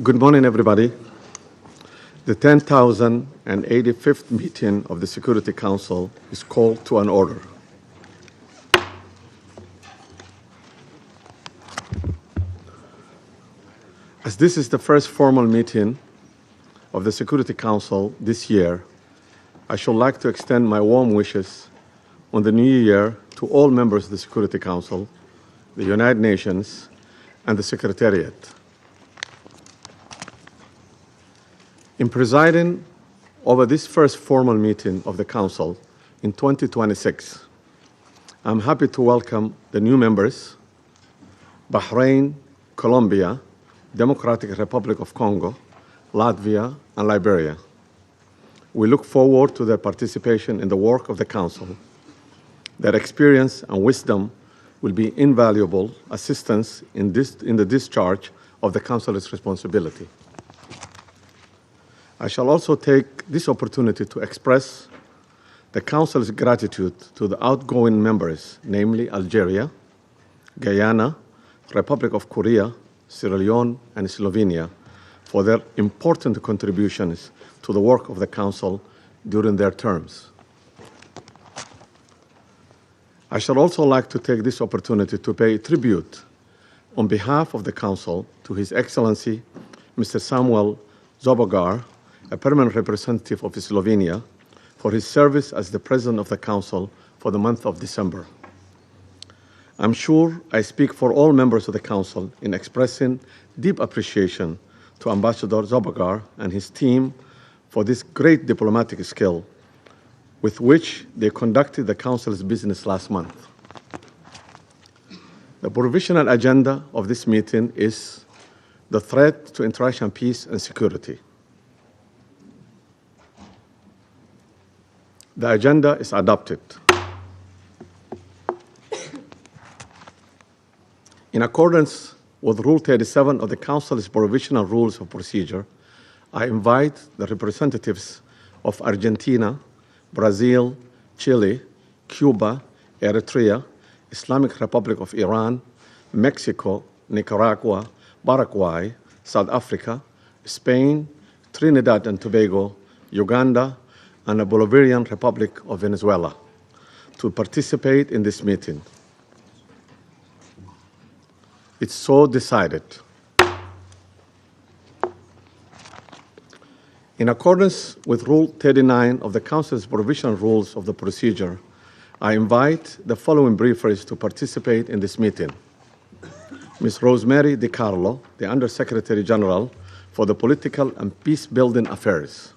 Good morning, everybody. The 10,085th meeting of the Security Council is called to an order. As this is the first formal meeting of the Security Council this year, I should like to extend my warm wishes on the new year to all members of the Security Council, the United Nations, and the Secretariat. In presiding over this first formal meeting of the Council in 2026, I'm happy to welcome the new members, Bahrain, Colombia, Democratic Republic of Congo, Latvia, and Liberia. We look forward to their participation in the work of the Council. Their experience and wisdom will be invaluable assistance in the discharge of the Council's responsibility. I shall also take this opportunity to express the Council's gratitude to the outgoing members, namely Algeria, Guyana, Republic of Korea, Sierra Leone, and Slovenia, for their important contributions to the work of the Council during their terms. I shall also like to take this opportunity to pay tribute on behalf of the Council to His Excellency, Mr. Samuel Zobogar, a permanent representative of Slovenia, for his service as the President of the Council for the month of December. I'm sure I speak for all members of the Council in expressing deep appreciation to Ambassador Zobogar and his team for this great diplomatic skill with which they conducted the Council's business last month. The provisional agenda of this meeting is the threat to international peace and security. The agenda is adopted. In accordance with Rule 37 of the Council's Provisional Rules of Procedure, I invite the representatives of Argentina, Brazil, Chile, Cuba, Eritrea, Islamic Republic of Iran, Mexico, Nicaragua, Paraguay, South Africa, Spain, Trinidad and Tobago, Uganda, and the Bolivarian Republic of Venezuela to participate in this meeting. It's so decided. In accordance with Rule 39 of the Council's Provisional Rules of the Procedure, I invite the following briefers to participate in this meeting. Ms. Rosemary DiCarlo, the Undersecretary General for the Political and Peace-Building Affairs.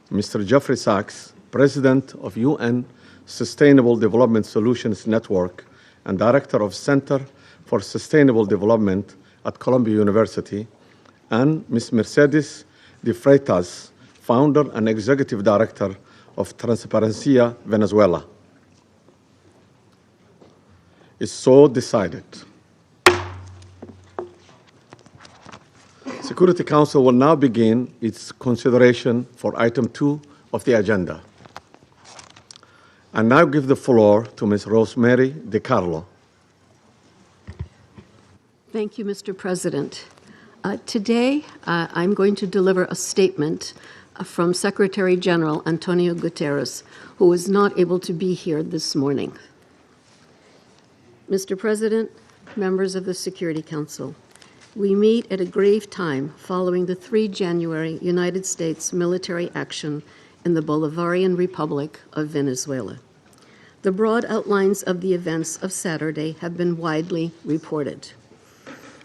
Mr. Jeffrey Sachs, President of UN Sustainable Development Solutions Network and Director of Center for Sustainable Development at Columbia University, and Ms. Mercedes de Freitas, Founder and Executive Director of Transparencia Venezuela. It's so decided. Security Council will now begin its consideration for item 2 of the agenda. I now give the floor to Ms. Rosemary DiCarlo. Thank you, Mr. President. Today, I'm going to deliver a statement from Secretary General Antonio Guterres, who was not able to be here this morning. Mr. President, members of the Security Council, we meet at a grave time following the 3 January United States military action in the Bolivarian Republic of Venezuela. The broad outlines of the events of Saturday have been widely reported.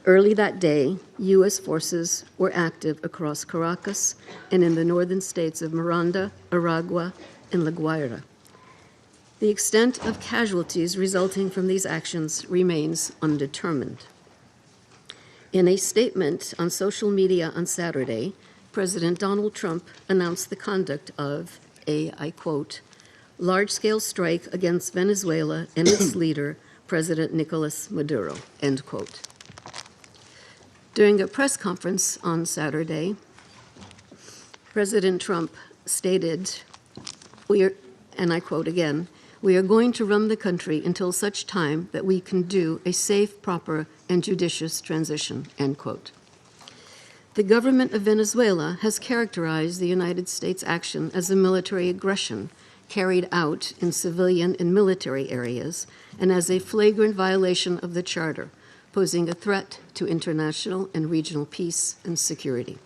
Early that day, U.S. forces were active across Caracas and in the northern states of Miranda, Aragua, and La Guaira. The extent of casualties resulting from these actions remains undetermined. In a statement on social media on Saturday, President Donald Trump announced the conduct of a, I quote, large-scale strike against Venezuela and its leader, President Nicolas Maduro, end quote. During a press conference on Saturday, President Trump stated, and I quote again, "We are going to run the country until such time that we can do a safe, proper, and judicious transition," end quote. The government of Venezuela has characterized the United States action as a military aggression carried out in civilian and military areas and as a flagrant violation of the Charter, posing a threat to international and regional peace and security.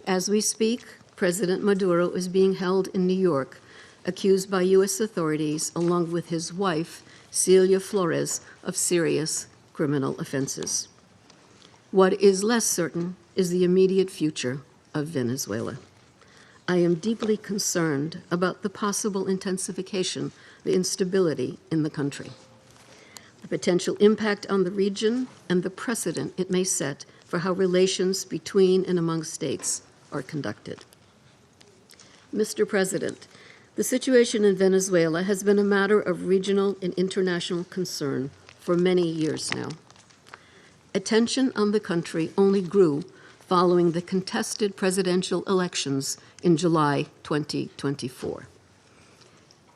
As we speak, President Maduro is being held in New York, accused by U.S. authorities, along with his wife, Celia Flores, of serious criminal offenses. What is less certain is the immediate future of Venezuela. I am deeply concerned about the possible intensification of the instability in the country, the potential impact on the region, and the precedent it may set for how relations between and among states are conducted. Mr. President, the situation in Venezuela has been a matter of regional and international concern for many years now. Attention on the country only grew following the contested presidential elections in July 2024.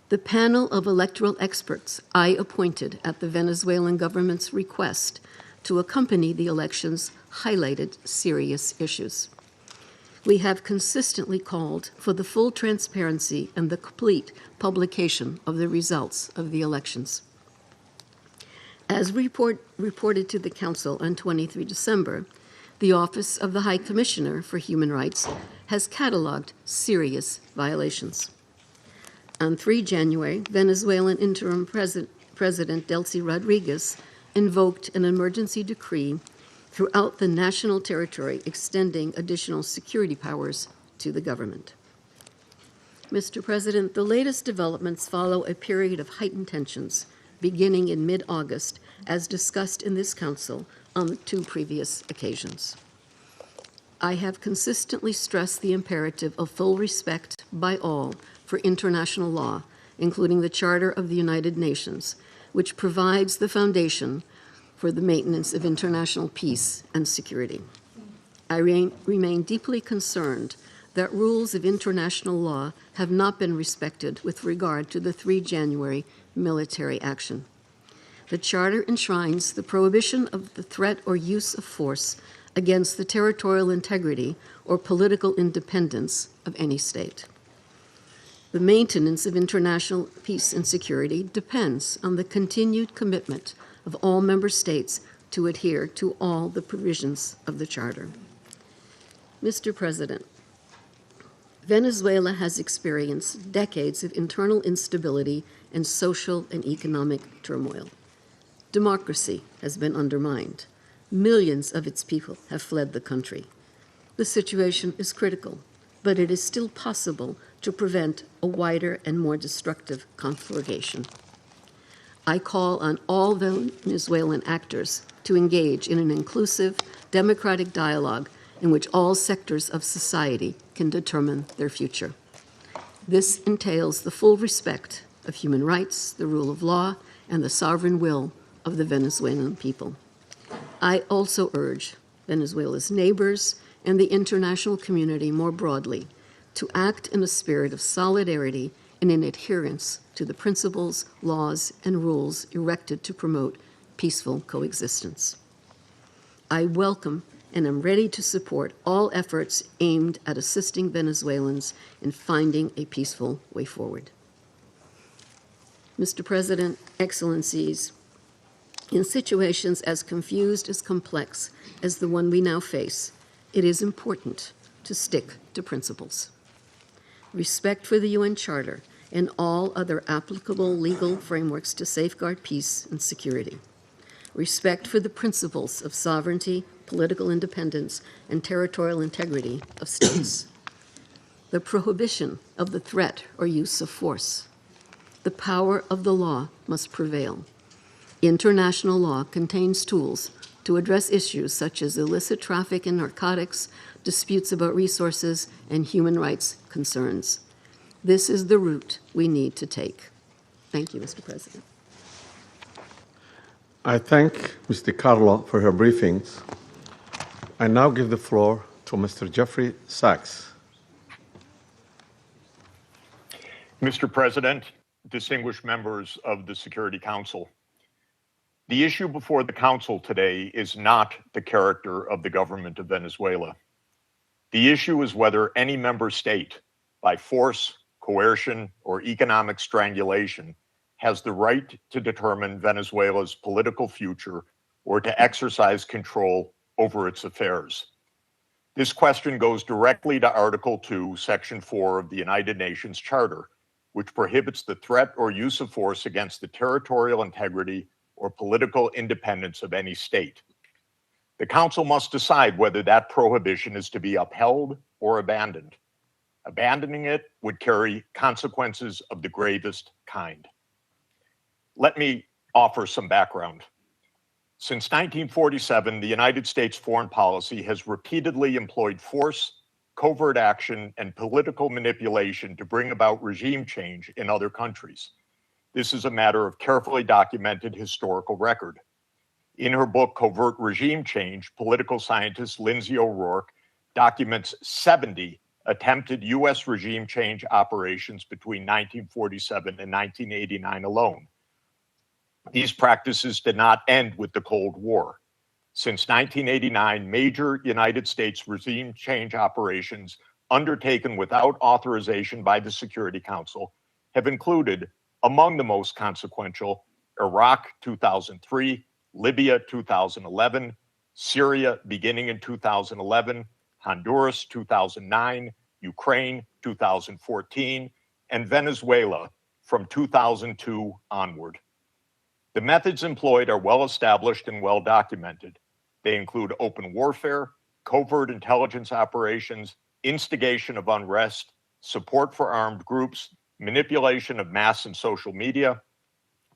The panel of electoral experts I appointed at the Venezuelan government's request to accompany the elections highlighted serious issues. We have consistently called for the full transparency and the complete publication of the results of the elections. As reported to the Council on 23 December, the Office of the High Commissioner for Human Rights has cataloged serious violations. On 3 January, Venezuelan interim President Delcy Rodriguez invoked an emergency decree throughout the national territory, extending additional security powers to the government. Mr. President, the latest developments follow a period of heightened tensions beginning in mid-August, as discussed in this Council on 2 previous occasions. I have consistently stressed the imperative of full respect by all for international law, including the Charter of the United Nations, which provides the foundation for the maintenance of international peace and security. I remain deeply concerned that rules of international law have not been respected with regard to the 3 January military action. The Charter enshrines the prohibition of the threat or use of force against the territorial integrity or political independence of any state. The maintenance of international peace and security depends on the continued commitment of all member states to adhere to all the provisions of the Charter. Mr. President, Venezuela has experienced decades of internal instability and social and economic turmoil. Democracy has been undermined. Millions of its people have fled the country. The situation is critical, but it is still possible to prevent a wider and more destructive conflagration. I call on all Venezuelan actors to engage in an inclusive, democratic dialogue in which all sectors of society can determine their future. This entails the full respect of human rights, the rule of law, and the sovereign will of the Venezuelan people. I also urge Venezuela's neighbors and the international community more broadly to act in a spirit of solidarity and in adherence to the principles, laws, and rules erected to promote peaceful coexistence. I welcome and am ready to support all efforts aimed at assisting Venezuelans in finding a peaceful way forward. Mr. President, Excellencies, in situations as confused as complex as the one we now face, it is important to stick to principles. Respect for the UN Charter and all other applicable legal frameworks to safeguard peace and security. Respect for the principles of sovereignty, political independence, and territorial integrity of states. The prohibition of the threat or use of force. The power of the law must prevail. International law contains tools to address issues such as illicit traffic in narcotics, disputes about resources, and human rights concerns. This is the route we need to take. Thank you, Mr. President. I thank Ms. DiCarlo for her briefings. I now give the floor to Mr. Jeffrey Sachs. Mr. President, distinguished members of the Security Council, the issue before the Council today is not the character of the government of Venezuela. The issue is whether any member state, by force, coercion, or economic strangulation, has the right to determine Venezuela's political future or to exercise control over its affairs. This question goes directly to Article 2, Section 4 of the United Nations Charter, which prohibits the threat or use of force against the territorial integrity or political independence of any state. The Council must decide whether that prohibition is to be upheld or abandoned. Abandoning it would carry consequences of the gravest kind. Let me offer some background. Since 1947, the United States foreign policy has repeatedly employed force, covert action, and political manipulation to bring about regime change in other countries. This is a matter of carefully documented historical record. In her book, Covert Regime Change, political scientist Lindsay O'Rourke documents 70 attempted U.S. regime change operations between 1947 and 1989 alone. These practices did not end with the Cold War. Since 1989, major United States regime change operations undertaken without authorization by the Security Council have included, among the most consequential, Iraq 2003, Libya 2011, Syria beginning in 2011, Honduras 2009, Ukraine 2014, and Venezuela from 2002 onward. The methods employed are well established and well documented. They include open warfare, covert intelligence operations, instigation of unrest, support for armed groups, manipulation of mass and social media,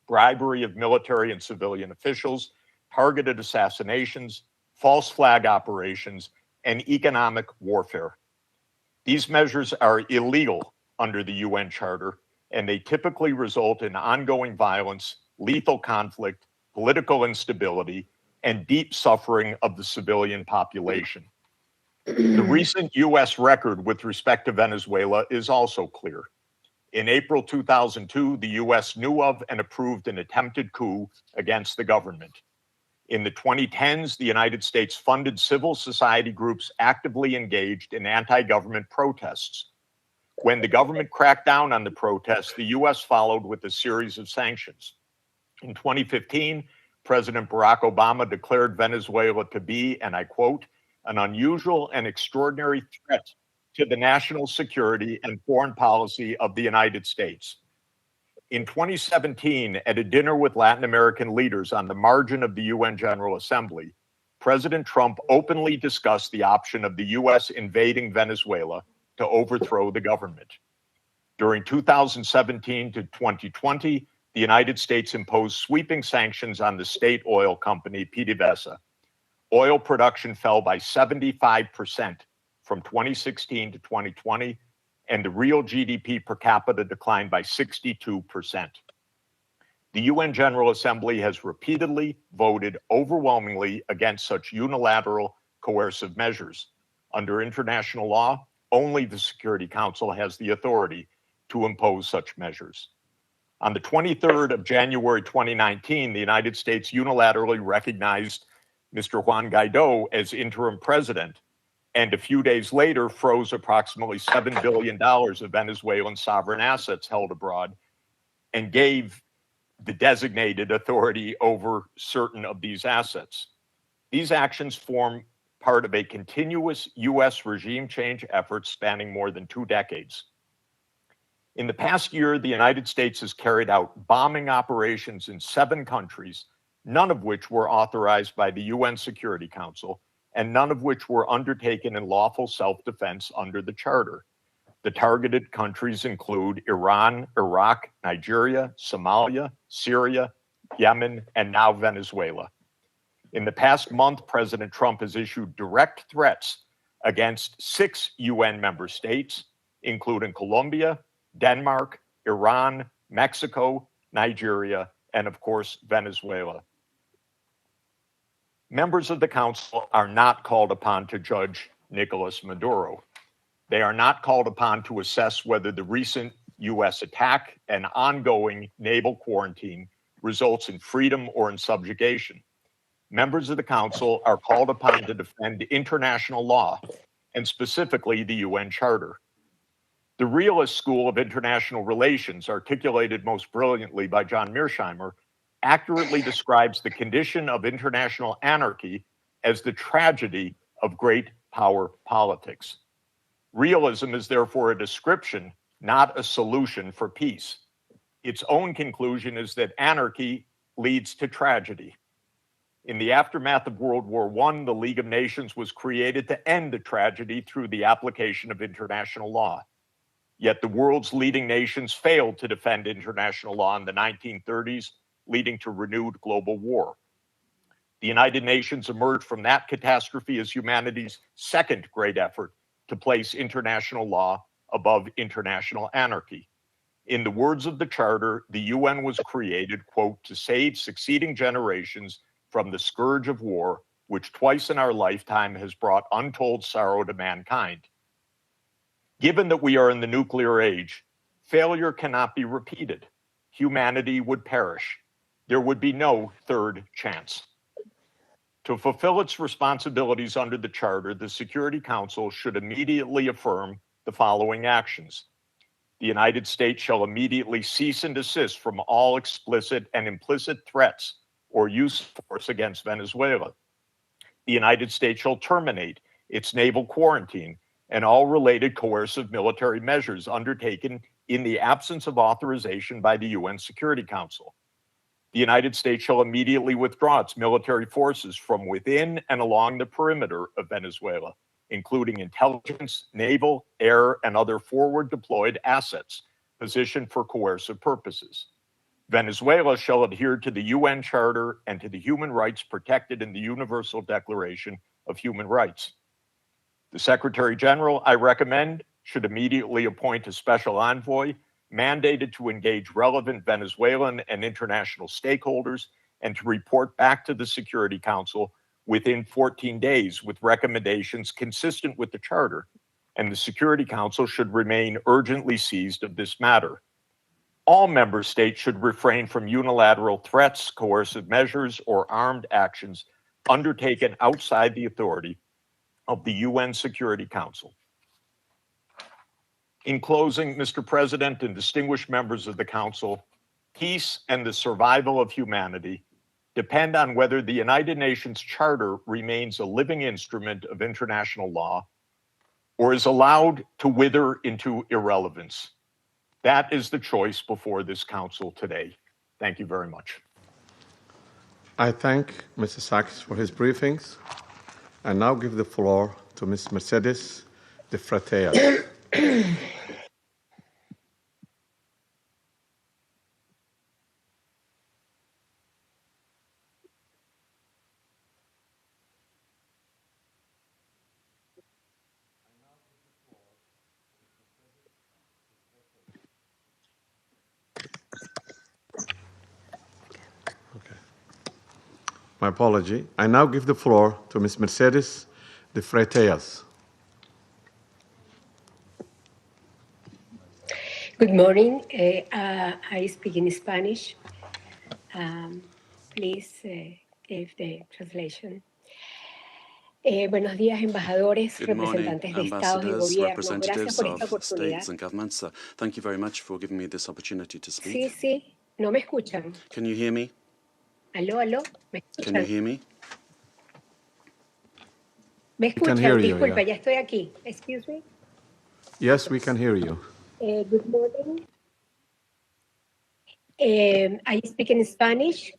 bribery of military and civilian officials, targeted assassinations, false flag operations, and economic warfare. These measures are illegal under the UN Charter, and they typically result in ongoing violence, lethal conflict, political instability, and deep suffering of the civilian population. The recent U.S. record with respect to Venezuela is also clear. In April 2002, the U.S. knew of and approved an attempted coup against the government. In the 2010s, the United States funded civil society groups actively engaged in anti-government protests. When the government cracked down on the protests, the U.S. followed with a series of sanctions. In 2015, President Barack Obama declared Venezuela to be, and I quote, an unusual and extraordinary threat to the national security and foreign policy of the United States. In 2017, at a dinner with Latin American leaders on the margin of the UN General Assembly, President Trump openly discussed the option of the U.S. invading Venezuela to overthrow the government. During 2017 to 2020, the United States imposed sweeping sanctions on the state oil company PDVSA. Oil production fell by 75% from 2016 to 2020, and the real GDP per capita declined by 62%. The UN General Assembly has repeatedly voted overwhelmingly against such unilateral coercive measures. Under international law, only the Security Council has the authority to impose such measures. On the 23rd of January 2019, the United States unilaterally recognized Mr. Juan Guaido as interim president, and a few days later froze approximately $7 billion of Venezuelan sovereign assets held abroad and gave the designated authority over certain of these assets. These actions form part of a continuous U.S. regime change effort spanning more than 2 decades. In the past year, the United States has carried out bombing operations in 7 countries, none of which were authorized by the UN Security Council, and none of which were undertaken in lawful self-defense under the Charter. The targeted countries include Iran, Iraq, Nigeria, Somalia, Syria, Yemen, and now Venezuela. In the past month, President Trump has issued direct threats against 6 UN member states, including Colombia, Denmark, Iran, Mexico, Nigeria, and of course, Venezuela. Members of the Council are not called upon to judge Nicolas Maduro. They are not called upon to assess whether the recent U.S. attack and ongoing naval quarantine results in freedom or in subjugation. Members of the Council are called upon to defend international law, and specifically the UN Charter. The realist school of international relations, articulated most brilliantly by John Mearsheimer, accurately describes the condition of international anarchy as the tragedy of great power politics. Realism is therefore a description, not a solution for peace. Its own conclusion is that anarchy leads to tragedy. In the aftermath of World War I, the League of Nations was created to end the tragedy through the application of international law. Yet the world's leading nations failed to defend international law in the 1930s, leading to renewed global war. The United Nations emerged from that catastrophe as humanity's second great effort to place international law above international anarchy. In the words of the Charter, the UN was created, quote, to save succeeding generations from the scourge of war, which twice in our lifetime has brought untold sorrow to mankind. Given that we are in the nuclear age, failure cannot be repeated. Humanity would perish. There would be no third chance. To fulfill its responsibilities under the Charter, the Security Council should immediately affirm the following actions. The United States shall immediately cease and desist from all explicit and implicit threats or use of force against Venezuela. The United States shall terminate its naval quarantine and all related coercive military measures undertaken in the absence of authorization by the UN Security Council. The United States shall immediately withdraw its military forces from within and along the perimeter of Venezuela, including intelligence, naval, air, and other forward deployed assets positioned for coercive purposes. Venezuela shall adhere to the UN Charter and to the human rights protected in the Universal Declaration of Human Rights. The Secretary General, I recommend, should immediately appoint a special envoy mandated to engage relevant Venezuelan and international stakeholders and to report back to the Security Council within 14 days with recommendations consistent with the Charter, and the Security Council should remain urgently seized of this matter. All member states should refrain from unilateral threats, coercive measures, or armed actions undertaken outside the authority of the UN Security Council. In closing, Mr. President and distinguished members of the Council, peace and the survival of humanity depend on whether the United Nations Charter remains a living instrument of international law or is allowed to wither into irrelevance. That is the choice before this Council today. Thank you very much. I thank Mr. Sachs for his briefings. I now give the floor to Ms. Mercedes de Freitas. My apology. I now give the floor to Ms. Mercedes de Freitas. Good morning. I speak in Spanish. Please give the translation. Buenos días, embajadores, Good morning, representantes de estados y ambassadors, gobiernos. representatives Gracias por esta of states oportunidad. and governments. Thank you very much for giving me this opportunity to speak. Sí, sí, no me escuchan. Can you hear me? Aló, aló, ¿me Can you escuchan? hear me? ¿Me can escuchan? hear you, Disculpe, yeah. ya estoy aquí. Excuse me. Yes, we can hear you. Good morning. I speak in Spanish.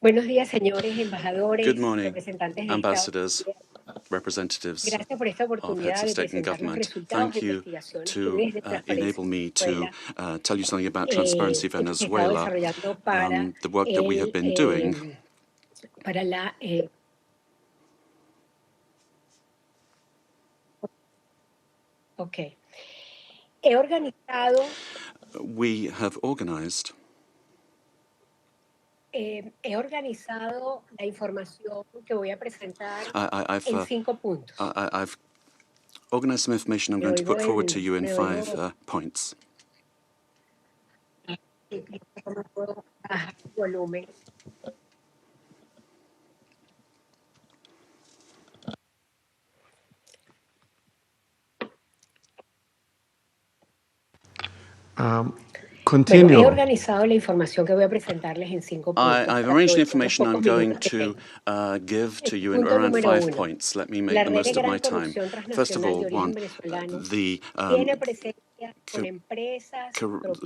Buenos días, señores embajadores, Good morning, representantes de ambassadors, estados. representatives Gracias por esta of oportunidad heads of de state and presentar los government. resultados Thank de you investigaciones que to desde Transparencia enable me to Venezuela tell you something about Transparency hemos estado Venezuela, desarrollando para the work that we have been doing. Para la okay. He organizado We have organized la información que voy a presentar I've en 5 puntos. I've organized some information I'm going to put forward to you in 5 points. ¿Cómo puedo bajar el volumen? Continue. Bueno, he organizado la información que voy a presentarles en 5 puntos. I've arranged the information I'm going to give to you in Punto around número 5 uno. points. Let me make La the red de most of gran my time. corrupción First of transnacional all, de origen one, venezolano the tiene presencia con empresas,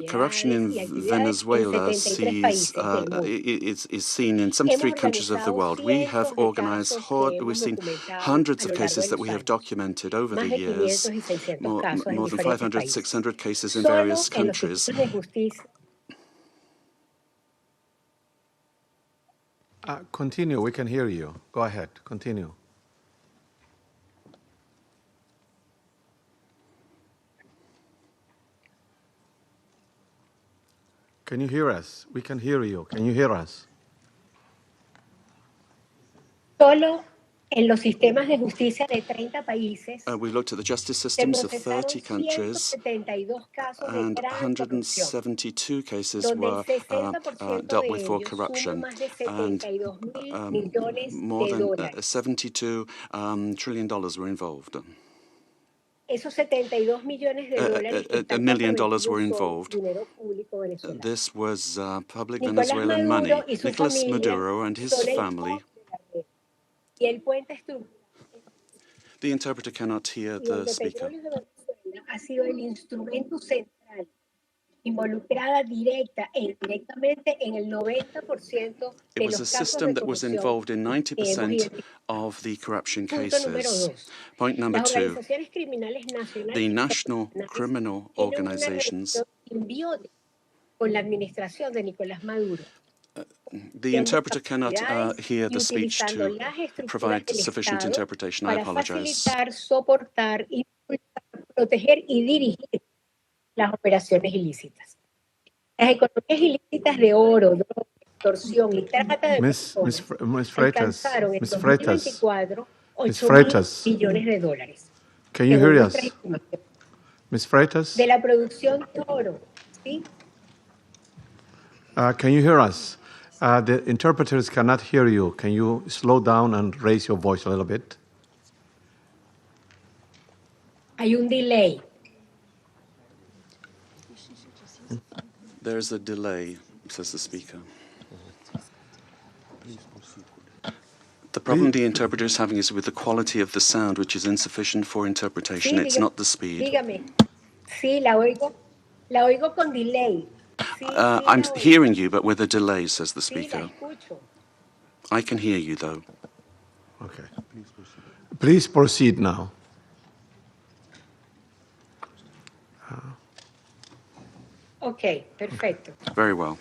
corruption in propiedades y actividades Venezuela en 73 países del mundo. is seen in 73 countries of the world. We have organized, we've seen hundreds of cases that we have documented over the years, more than 500, 600 cases in various countries. Continue. We can hear you. Go ahead. Continue. Can you hear us? We can hear you. Can you hear us? Solo en los sistemas de justicia de 30 países We looked at the justice se systems of procesaron 30 countries, 172 casos de and gran corrupción, 172 cases donde el were 60% dealt de with for ellos corruption, suman más de and 72 mil millones more de than dólares. $72 trillion were involved. Esos 72 millones de dólares que $1 están million comprometidos were son involved. dinero público venezolano. This was public Nicolás Venezuelan Maduro money. y su Nicolas familia Maduro and his son el family. cobre de la red. Y el puente estructural The interpreter cannot hear y the donde speaker. Petróleos de Venezuela ha sido el instrumento central, involucrada directa e indirectamente en el 90% It de was a los casos system de that was corrupción involved in que hemos 90% identificado. of the corruption Punto número cases. 2. Point number Las 2. organizaciones criminales nacionales The y national internacionales criminal tienen una organizations. relación simbiótica con la administración de Nicolás Maduro. The interpreter cannot hear the speech to provide sufficient interpretation. I Para apologize. facilitar, soportar, impulsar, proteger y dirigir las operaciones ilícitas. Las economías ilícitas de oro, droga, extorsión y trata de personas alcanzaron en 2024 $8.000 billones. Can you hear us? Ms. Freitas? De la producción de oro, ¿sí? Can you hear us? The interpreters cannot hear you. Can you slow down and raise your voice a little bit? Hay un delay. There is a delay, says the speaker. The problem the interpreter is having is with the quality of the sound, which is insufficient for interpretation. It's not the speed. Dígame. Sí, la oigo con delay. I'm hearing you, but with a delay, says the speaker. I can hear you, though. Okay. Please proceed now. Okay, perfecto. Very well.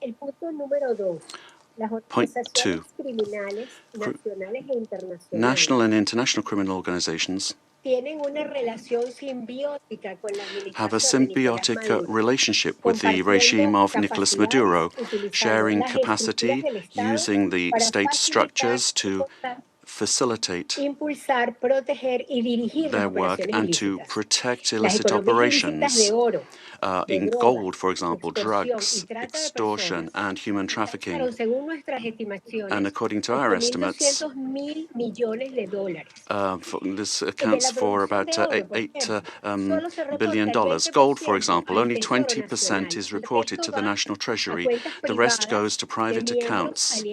El punto número 2. Las organizaciones criminales nacionales e internacionales national and international criminal organizations tienen una relación simbiótica con la have a symbiotic relationship with the regime of Nicolas Maduro, sharing capacity, using the state structures to facilitate their work and to protect illicit operations. In gold, for example, drugs, extortion, and human trafficking. And according to our estimates, this accounts for about $8 billion. Gold, for example, only 20% is reported to the National Treasury. The rest goes to private accounts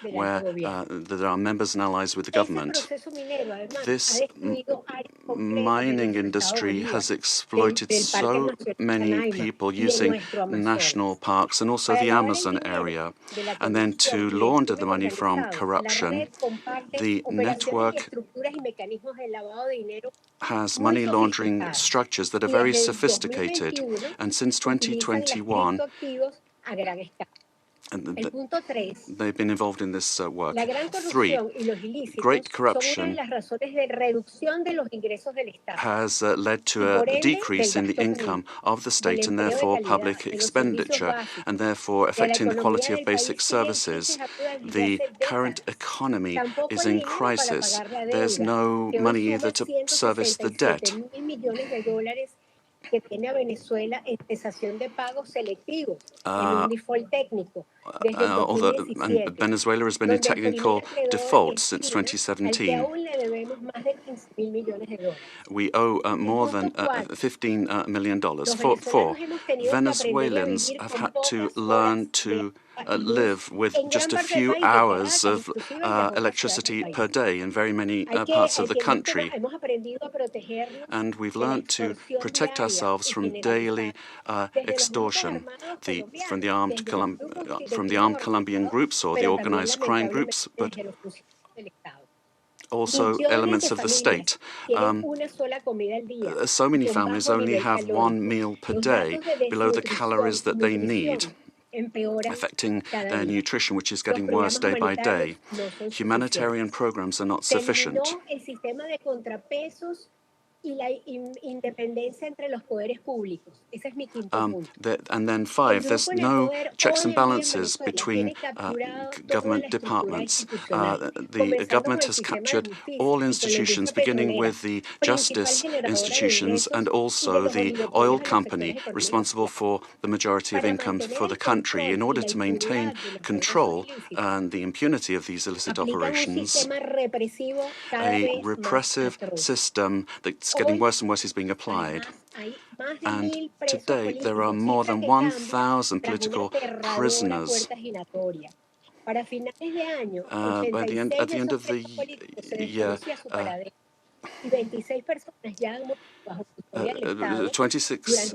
where there are members and allies with the government. This mining industry has exploited so many people using national parks and also the Amazon area. And then to launder the money from corruption, the network has money laundering structures that are very sophisticated. And since 2021, they've been involved in this work. 3, great corruption has led to a decrease in the income of the state and therefore public expenditure, and therefore affecting the quality of basic services. The current economy is in crisis. There's no money either to service the debt. Que tiene a Venezuela en cesación de pagos selectivos, en un default técnico. And Venezuela has been in technical default since 2017. We owe more than $15 million. 4, Venezuelans have had to learn to live with just a few hours of electricity per day in very many parts of the country. And we've learned to protect ourselves from daily extortion from the armed Colombian groups or the organized crime groups, but also elements of the state. So many families only have one meal per day, below the calories that they need, affecting their nutrition, which is getting worse day by day. Humanitarian programs are not sufficient. And then 5, there's no checks and balances between government departments. The government has captured all institutions, beginning with the justice institutions and also the oil company responsible for the majority of income for the country. In order to maintain control and the impunity of these illicit operations, a repressive system that's getting worse and worse is being applied. And today there are more than 1,000 political prisoners. At the end of the year, 26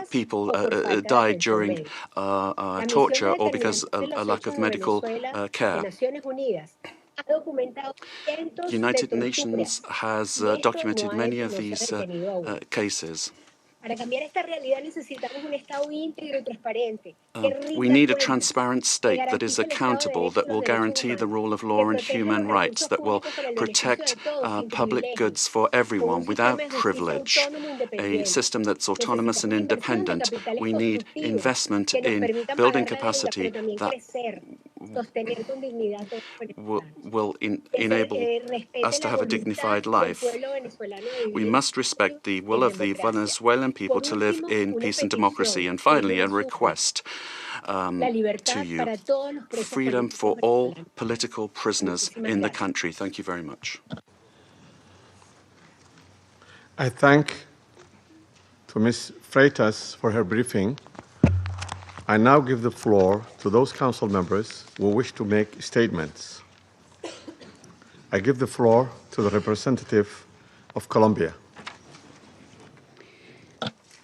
people died during torture or because of a lack of medical care. United Nations has documented many of these cases. We need a transparent state that is accountable, that will guarantee the rule of law and human rights, that will protect public goods for everyone without privilege, a system that's autonomous and independent. We need investment in building capacity that will enable us to have a dignified life. We must respect the will of the Venezuelan people to live in peace and democracy. And finally, a request to you. Freedom for all political prisoners in the country. Thank you very much. I thank to Ms. Freitas for her briefing. I now give the floor to those council members who wish to make statements. I give the floor to the representative of Colombia.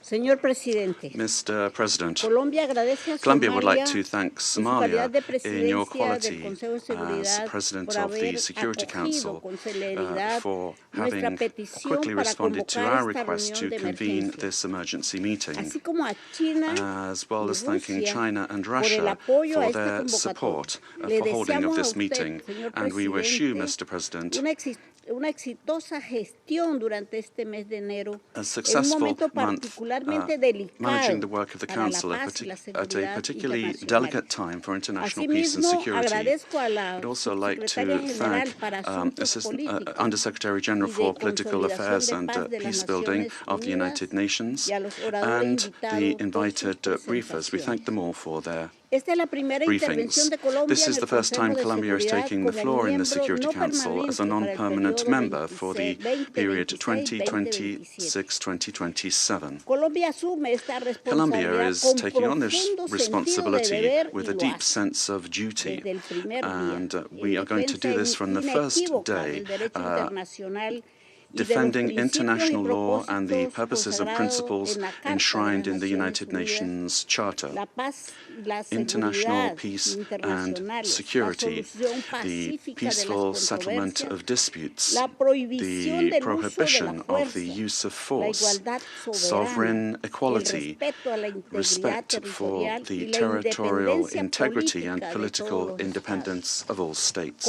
Señor Presidente, Mr. President, Colombia would like to thank Somalia in your quality as President of the Security Council for having quickly responded to our request to convene this emergency meeting, as well as thanking China and Russia for their support for holding of this meeting. And we wish you, Mr. President, una exitosa gestión durante este mes de enero, a successful month delicado managing the work of the Council at a particularly delicate time for international peace and security. I'd also like to thank Under-Secretary General for Political Affairs and Peace Building of the United Nations and the invited briefers. We thank them all for their briefings. This is the first time Colombia is taking the floor in the Security Council as a non-permanent member for the period 2026-2027. Colombia is taking on this responsibility with a deep sense of duty, and we are going to do this from the first day, defending international law and the purposes and principles enshrined in the United Nations Charter. International peace and security, the peaceful settlement of disputes, the prohibition of the use of force, sovereign equality, respect for the territorial integrity and political independence of all states.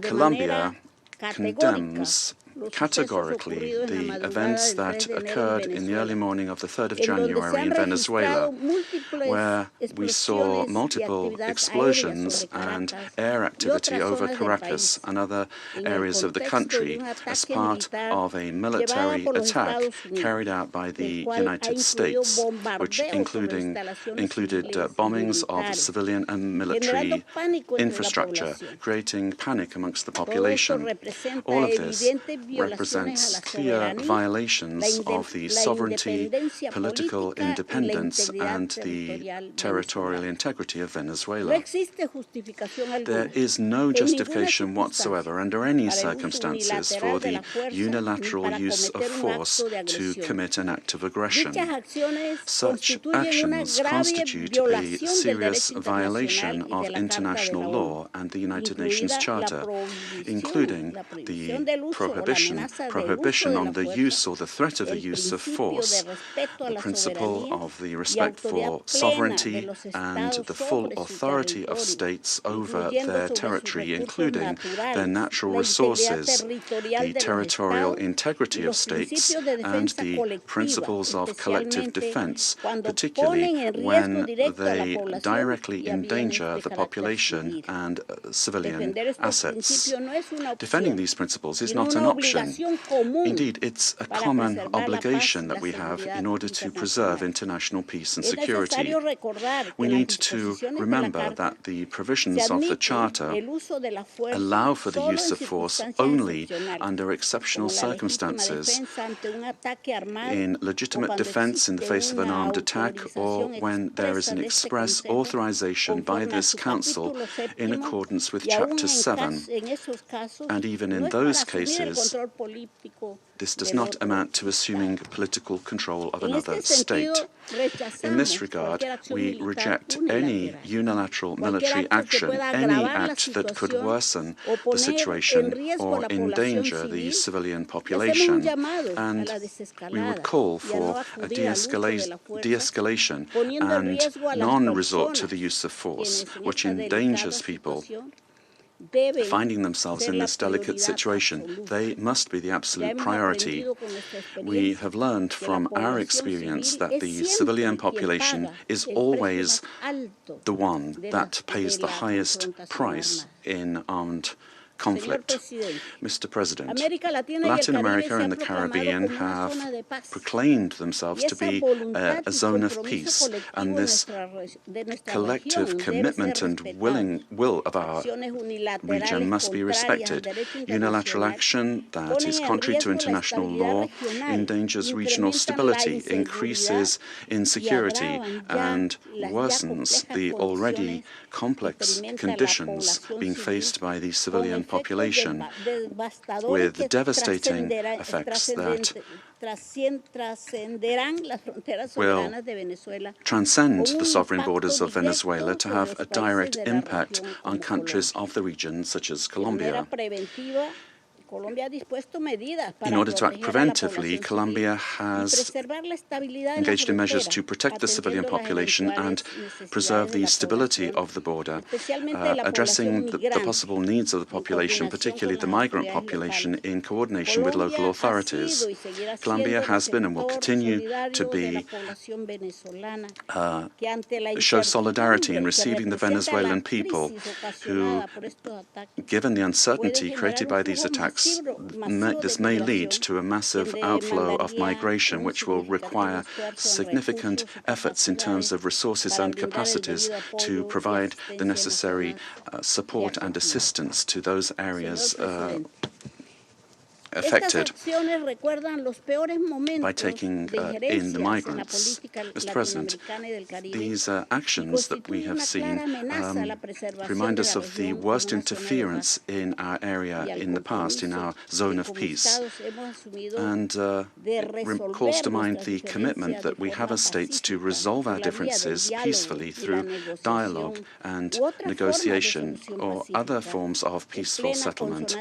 Colombia condemns categorically the events that occurred in the early morning of the 3rd of January in Venezuela, where we saw multiple explosions and air activity over Caracas and other areas of the country as part of a military attack carried out by the United States, which included bombings of civilian and military infrastructure, creating panic amongst the population. All of this represents clear violations of the sovereignty, political independence, and the territorial integrity of Venezuela. There is no justification whatsoever under any circumstances for the unilateral use of force to commit an act of aggression. Such actions constitute a serious violation of international law and the United Nations Charter, including the prohibition on the use or the threat of the use of force, the principle of the respect for sovereignty and the full authority of states over their territory, including their natural resources, the territorial integrity of states, and the principles of collective defense, particularly when they directly endanger the population and civilian assets. Defending these principles is not an option. Indeed, it's a common obligation that we have in order to preserve international peace and security. We need to remember that the provisions of the Charter allow for the use of force only under exceptional circumstances, in legitimate defense in the face of an armed attack, or when there is an express authorization by this Council in accordance with Chapter 7. And even in those cases, This does not amount to assuming political control of another state. In this regard, we reject any unilateral military action, any act that could worsen the situation or endanger the civilian population, and we would call for a de-escalation and non-resort to the use of force, which endangers people finding themselves in this delicate situation. They must be the absolute priority. We have learned from our experience that the civilian population is always the one that pays the highest price in armed conflict. Mr. President, Latin America and the Caribbean have proclaimed themselves to be a zone of peace, and this collective commitment and will of our region must be respected. Unilateral action that is contrary to international law endangers regional stability, increases insecurity, and worsens the already complex conditions being faced by the civilian population, with devastating effects that will transcend the sovereign borders of Venezuela to have a direct impact on countries of the region, such as Colombia. In order to act preventively, Colombia has engaged in measures to protect the civilian population and preserve the stability of the border, addressing the possible needs of the population, particularly the migrant population, in coordination with local authorities. Colombia has been and will continue to be show solidarity in receiving the Venezuelan people who, given the uncertainty created by these attacks, this may lead to a massive outflow of migration, which will require significant efforts in terms of resources and capacities to provide the necessary support and assistance to those areas affected by taking in the migrants. Mr. President, these actions that we have seen remind us of the worst interference in our area in the past, in our zone of peace, and calls to mind the commitment that we have as states to resolve our differences peacefully through dialogue and negotiation or other forms of peaceful settlement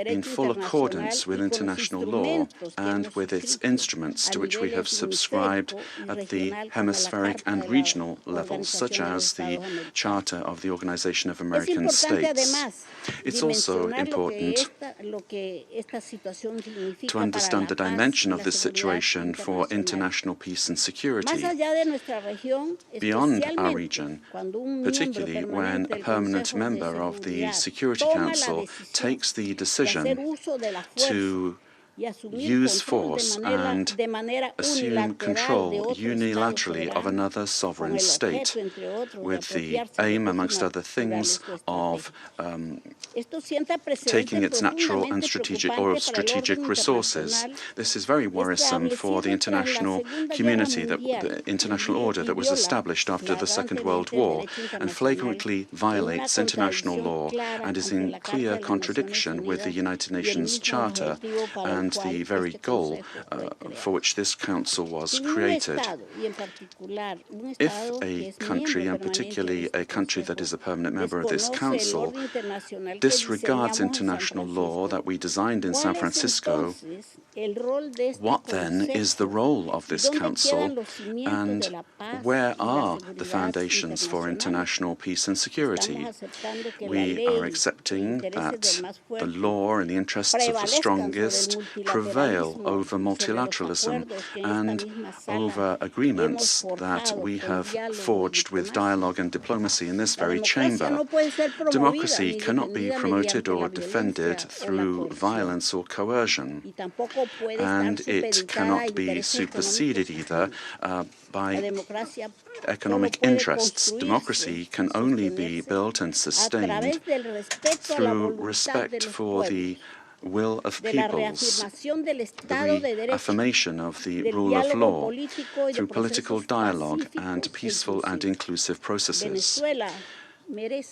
in full accordance with international law and with its instruments to which we have subscribed at the hemispheric and regional levels, such as the Charter of the Organization of American States. It's also important to understand the dimension of this situation for international peace and security beyond our region, particularly when a permanent member of the Security Council takes the decision to use force and assume control unilaterally of another sovereign state, with the aim, amongst other things, of taking its natural and strategic resources. This is very worrisome for the international community, the international order that was established after the Second World War, and flagrantly violates international law and is in clear contradiction with the United Nations Charter and the very goal for which this council was created. If a country, and particularly a country that is a permanent member of this council, disregards international law that we designed in San Francisco, what then is the role of this council, and where are the foundations for international peace and security? We are accepting that the law and the interests of the strongest prevail over multilateralism and over agreements that we have forged with dialogue and diplomacy in this very chamber. Democracy cannot be promoted or defended through violence or coercion, and it cannot be superseded either by economic interests. Democracy can only be built and sustained through respect for the will of peoples, the reaffirmation of the rule of law through political dialogue and peaceful and inclusive processes.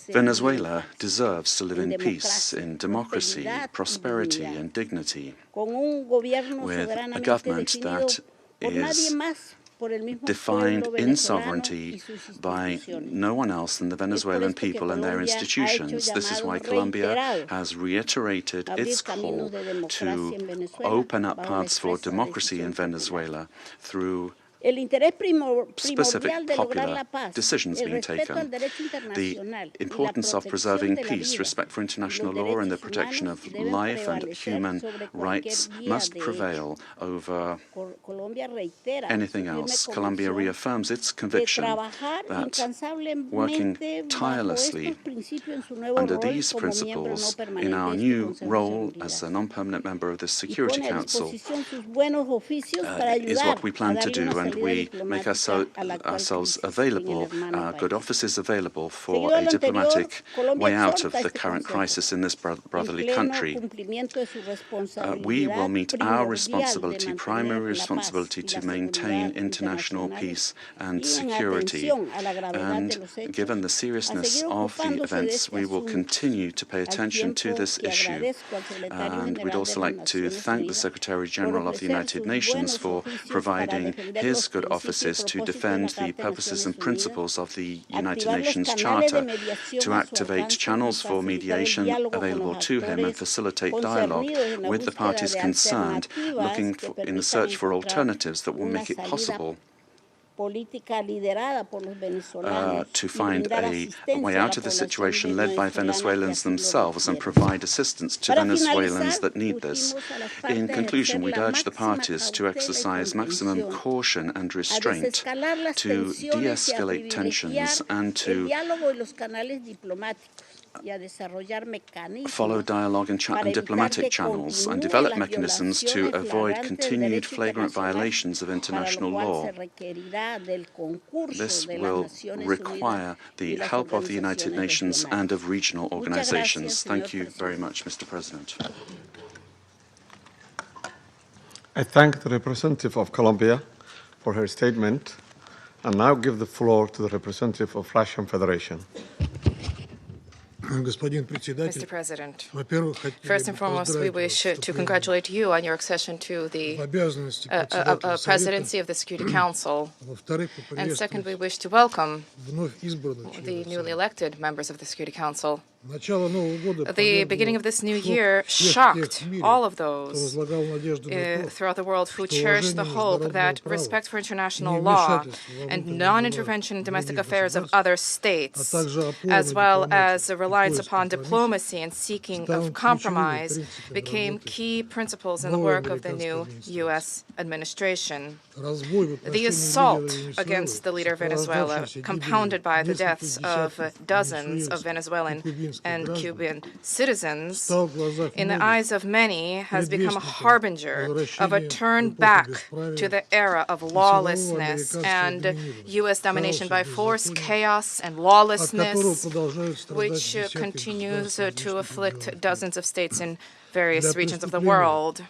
Venezuela deserves to live in peace, in democracy, prosperity, and dignity, with a government that is defined in sovereignty by no one else than the Venezuelan people and their institutions. This is why Colombia has reiterated its call to open up paths for democracy in Venezuela through specific popular decisions being taken. The importance of preserving peace, respect for international law, and the protection of life and human rights must prevail over anything else. Colombia reaffirms its conviction that working tirelessly under these principles in our new role as a non-permanent member of the Security Council is what we plan to do, and we make ourselves available, good offices available for a diplomatic way out of the current crisis in this brotherly country. We will meet our responsibility, primary responsibility, to maintain international peace and security. And given the seriousness of the events, we will continue to pay attention to this issue. And we'd also like to thank the Secretary General of the United Nations for providing his good offices to defend the purposes and principles of the United Nations Charter, to activate channels for mediation available to him and facilitate dialogue with the parties concerned, looking in the search for alternatives that will make it possible to find a way out of the situation led by Venezuelans themselves and provide assistance to Venezuelans that need this. In conclusion, we'd urge the parties to exercise maximum caution and restraint, to de-escalate tensions, and to follow dialogue and diplomatic channels, and develop mechanisms to avoid continued flagrant violations of international law. This will require the help of the United Nations and of regional organizations. Thank you very much, Mr. President. I thank the representative of Colombia for her statement, and now give the floor to the representative of Russian Federation. Mr. President, first and foremost, we wish to congratulate you on your accession to the presidency of the Security Council. And second, we wish to welcome the newly elected members of the Security Council. The beginning of this new year shocked all of those throughout the world who cherished the hope that respect for international law and non-intervention in domestic affairs of other states, as well as a reliance upon diplomacy and seeking of compromise, became key principles in the work of the new U.S. administration. The assault against the leader of Venezuela, compounded by the deaths of dozens of Venezuelan and Cuban citizens, in the eyes of many, has become a harbinger of a turn back to the era of lawlessness and U.S. domination by force, chaos, and lawlessness, which continues to afflict dozens of states in various regions of the world.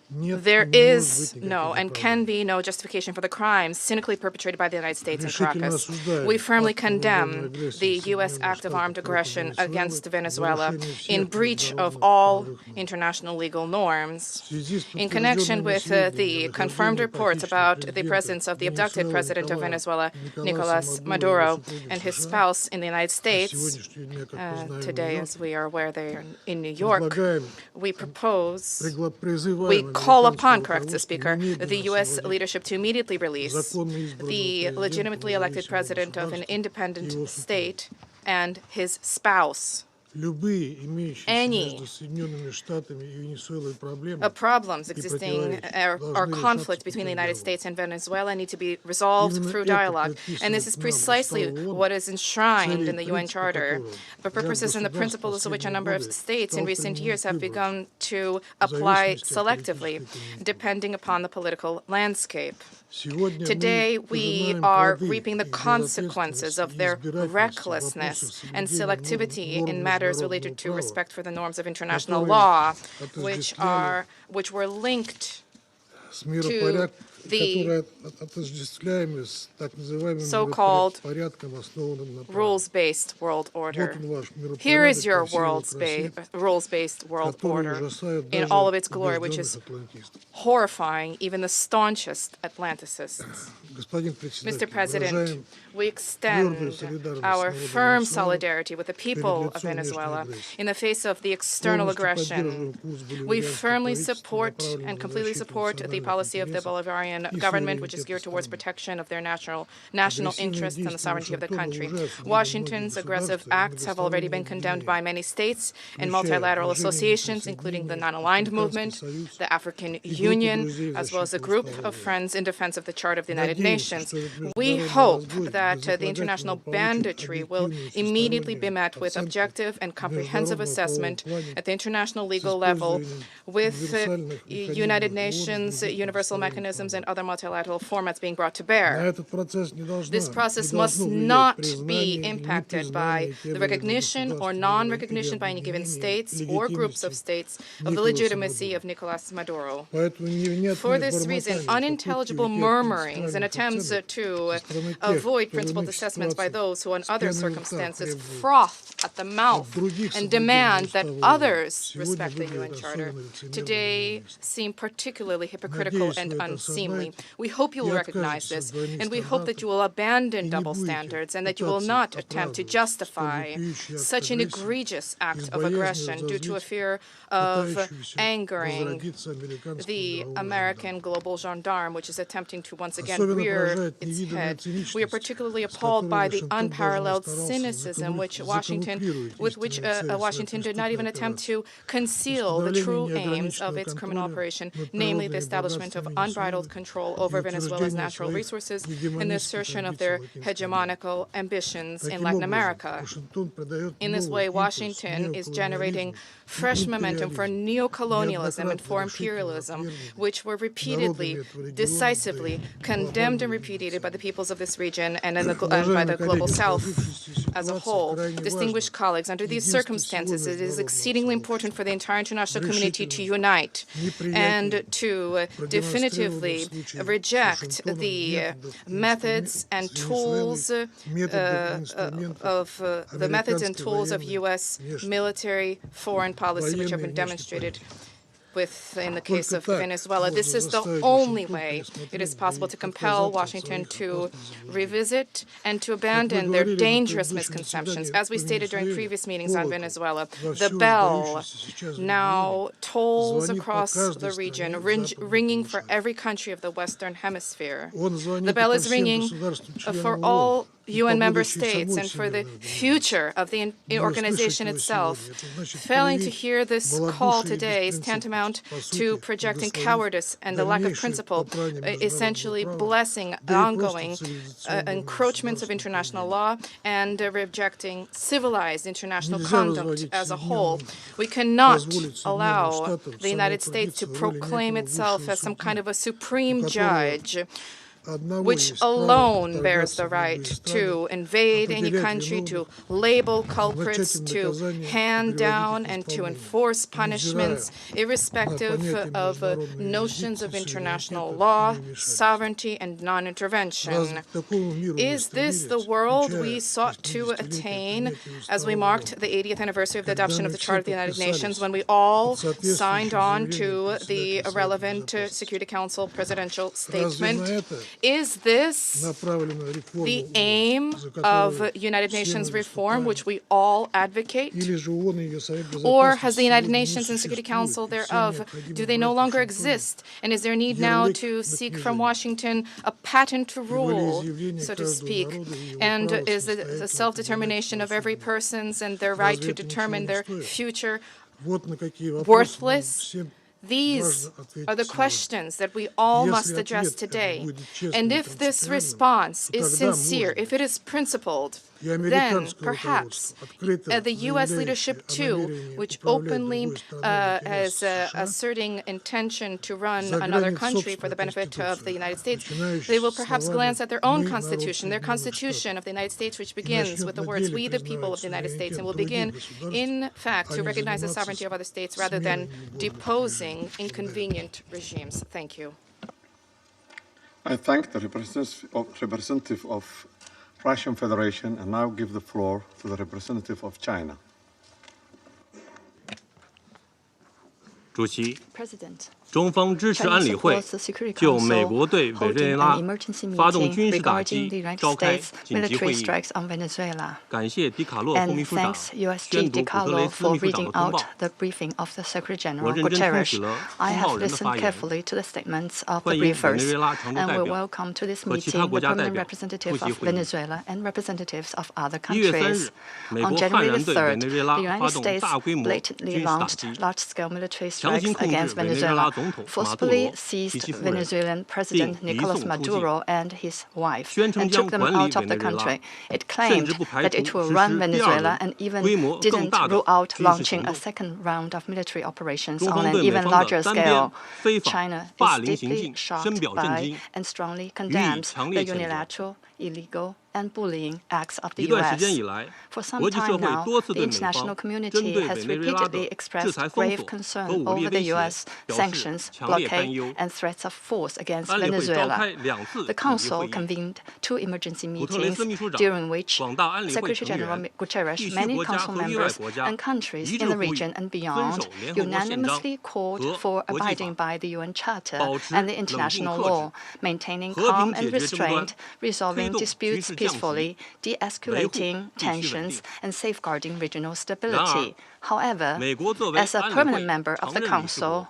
There is no and can be no justification for the crimes cynically perpetrated by the United States in Caracas. We firmly condemn the U.S. act of armed aggression against Venezuela in breach of all international legal norms. In connection with the confirmed reports about the presence of the abducted president of Venezuela, Nicolas Maduro, and his spouse in the United States, today, as we are aware, they are in New York, we call upon, corrects the Speaker, the U.S. leadership to immediately release the legitimately elected president of an independent state and his spouse. Any problems existing or conflict between the United States and Venezuela need to be resolved through dialogue. And this is precisely what is enshrined in the UN Charter, for purposes and the principles of which a number of states in recent years have begun to apply selectively, depending upon the political landscape. Today, we are reaping the consequences of their recklessness and selectivity in matters related to respect for the norms of international law, which were linked to the so-called rules-based world order. Here is your rules-based world order in all of its glory, which is horrifying even the staunchest Atlanticists. Mr. President, we extend our firm solidarity with the people of Venezuela in the face of the external aggression. We firmly support and completely support the policy of the Bolivarian government, which is geared towards protection of their national interests and the sovereignty of the country. Washington's aggressive acts have already been condemned by many states and multilateral associations, including the Non-Aligned Movement, the African Union, as well as a group of friends in defense of the Charter of the United Nations. We hope that the international banditry will immediately be met with objective and comprehensive assessment at the international legal level with United Nations, universal mechanisms, and other multilateral formats being brought to bear. This process must not be impacted by the recognition or non-recognition by any given states or groups of states of the legitimacy of Nicolas Maduro. For this reason, unintelligible murmurings and attempts to avoid principled assessments by those who, in other circumstances, froth at the mouth and demand that others respect the UN Charter, today seem particularly hypocritical and unseemly. We hope you will recognize this, and we hope that you will abandon double standards and that you will not attempt to justify such an egregious act of aggression due to a fear of angering the American global gendarme, which is attempting to once again rear its head. We are particularly appalled by the unparalleled cynicism with which Washington did not even attempt to conceal the true aims of its criminal operation, namely the establishment of unbridled control over Venezuela's natural resources and the assertion of their hegemonical ambitions in Latin America. In this way, Washington is generating fresh momentum for neocolonialism and for imperialism, which were repeatedly, decisively condemned and repudiated by the peoples of this region and by the global South as a whole. Distinguished colleagues, under these circumstances, it is exceedingly important for the entire international community to unite and to definitively reject the methods and tools of U.S. military foreign policy, which have been demonstrated in the case of Venezuela. This is the only way it is possible to compel Washington to revisit and to abandon their dangerous misconceptions. As we stated during previous meetings on Venezuela, the bell now tolls across the region, ringing for every country of the Western Hemisphere. The bell is ringing for all UN member states and for the future of the organization itself. Failing to hear this call today is tantamount to projecting cowardice and the lack of principle, essentially blessing ongoing encroachments of international law and rejecting civilized international conduct as a whole. We cannot allow the United States to proclaim itself as some kind of a supreme judge which alone bears the right to invade any country, to label culprits, to hand down and to enforce punishments, irrespective of notions of international law, sovereignty, and non-intervention. Is this the world we sought to attain as we marked the 80th anniversary of the adoption of the Charter of the United Nations, when we all signed on to the relevant Security Council presidential statement? Is this the aim of United Nations reform, which we all advocate? Or has the United Nations and Security Council thereof, do they no longer exist? And is there need now to seek from Washington a patent to rule, so to speak? And is the self-determination of every person's and their right to determine their future worthless? These are the questions that we all must address today. And if this response is sincere, if it is principled, then perhaps the U.S. leadership, too, which openly is asserting intention to run another country for the benefit of the United States, they will perhaps glance at their own constitution, their constitution of the United States, which begins with the words, "We the people of the United States," and will begin, in fact, to recognize the sovereignty of other states rather than deposing inconvenient regimes. Thank you. I thank the representative of Russian Federation and now give the floor to the representative of China. 主席， President. 中方支持安理会就美国对委内瑞拉发动军事打击召开紧急会议。感谢迪卡洛副秘书长宣读古特雷斯秘书长的通报。我认真听取了通报人的发言，欢迎委内瑞拉常驻代表和其他国家代表出席会议。1月3日，美国悍然对委内瑞拉发动大规模军事打击，强行控制委内瑞拉总统马杜罗 seized Venezuelan President Nicolas Maduro and his wife and took them out of the country. It claimed that it will run Venezuela and even didn't rule out launching a second round of military operations on an even larger scale. China is deeply shocked by and strongly condemns the unilateral, illegal, and bullying acts of the U.S. For some time now, the international community has repeatedly expressed grave concern over the U.S. sanctions, blockade, and threats of force against Venezuela. The Council convened 2 emergency meetings, during which Secretary General Guterres, many Council members, and countries in the region and beyond unanimously called for abiding by the UN Charter and the international law, maintaining calm and restraint, resolving disputes peacefully, de-escalating tensions, and safeguarding regional stability. However, as a permanent member of the Council,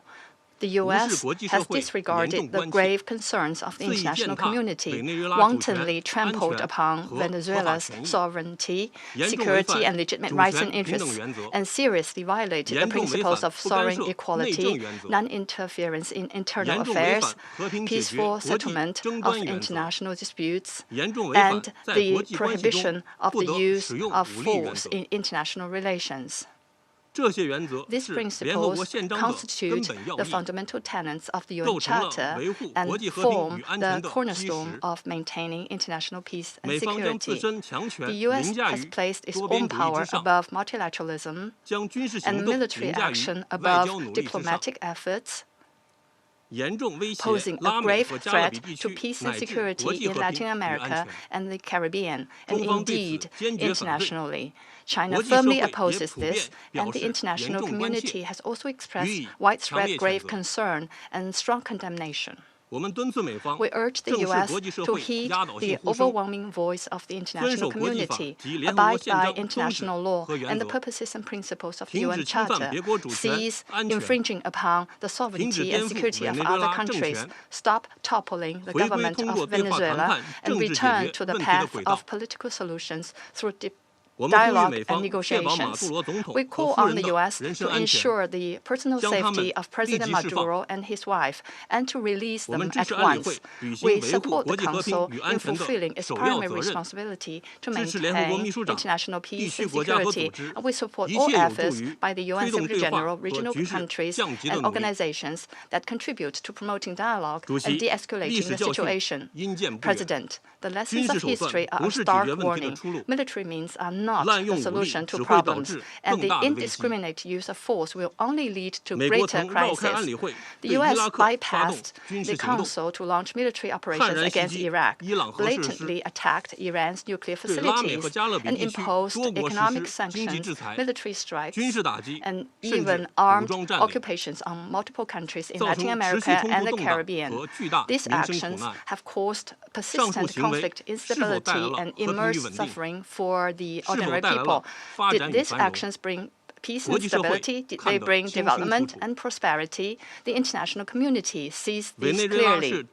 the U.S. has disregarded the grave concerns of the international community, wantonly trampled upon Venezuela's sovereignty, security, and legitimate rights and interests, and seriously violated the principles of sovereign equality, non-interference in internal affairs, peaceful settlement of international disputes, and the prohibition of the use of force in international relations. These principles constitute the fundamental tenets of the UN Charter and form the cornerstone of maintaining international peace and security. The U.S. has placed its own power above multilateralism and military action above diplomatic efforts, posing a grave threat to peace and security in Latin America and the Caribbean, and indeed internationally. China firmly opposes this, and the international community has also expressed widespread grave concern and strong condemnation. We urge the U.S. to heed the overwhelming voice of the international community, abide by international law and the purposes and principles of the UN Charter, cease infringing upon the sovereignty and security of other countries, stop toppling the government of Venezuela, and return to the path of political solutions through dialogue and negotiations. We call on the U.S. to ensure the personal safety of President Maduro and his wife and to release them at once. We support the Council in fulfilling its primary responsibility to maintain international peace and security, and we support all efforts by the UN Secretary General, regional countries, and organizations that contribute to promoting dialogue and de-escalating the situation. President, the lessons of history are a stark warning. Military means are not the solution to problems, and the indiscriminate use of force will only lead to greater crisis. The U.S. bypassed the Council to launch military operations against Iraq, blatantly attacked Iran's nuclear facilities, and imposed economic sanctions, military strikes, and even armed occupations on multiple countries in Latin America and the Caribbean. These actions have caused persistent conflict, instability, and immense suffering for the ordinary people. Did these actions bring peace and stability? Did they bring development and prosperity? The international community sees this clearly.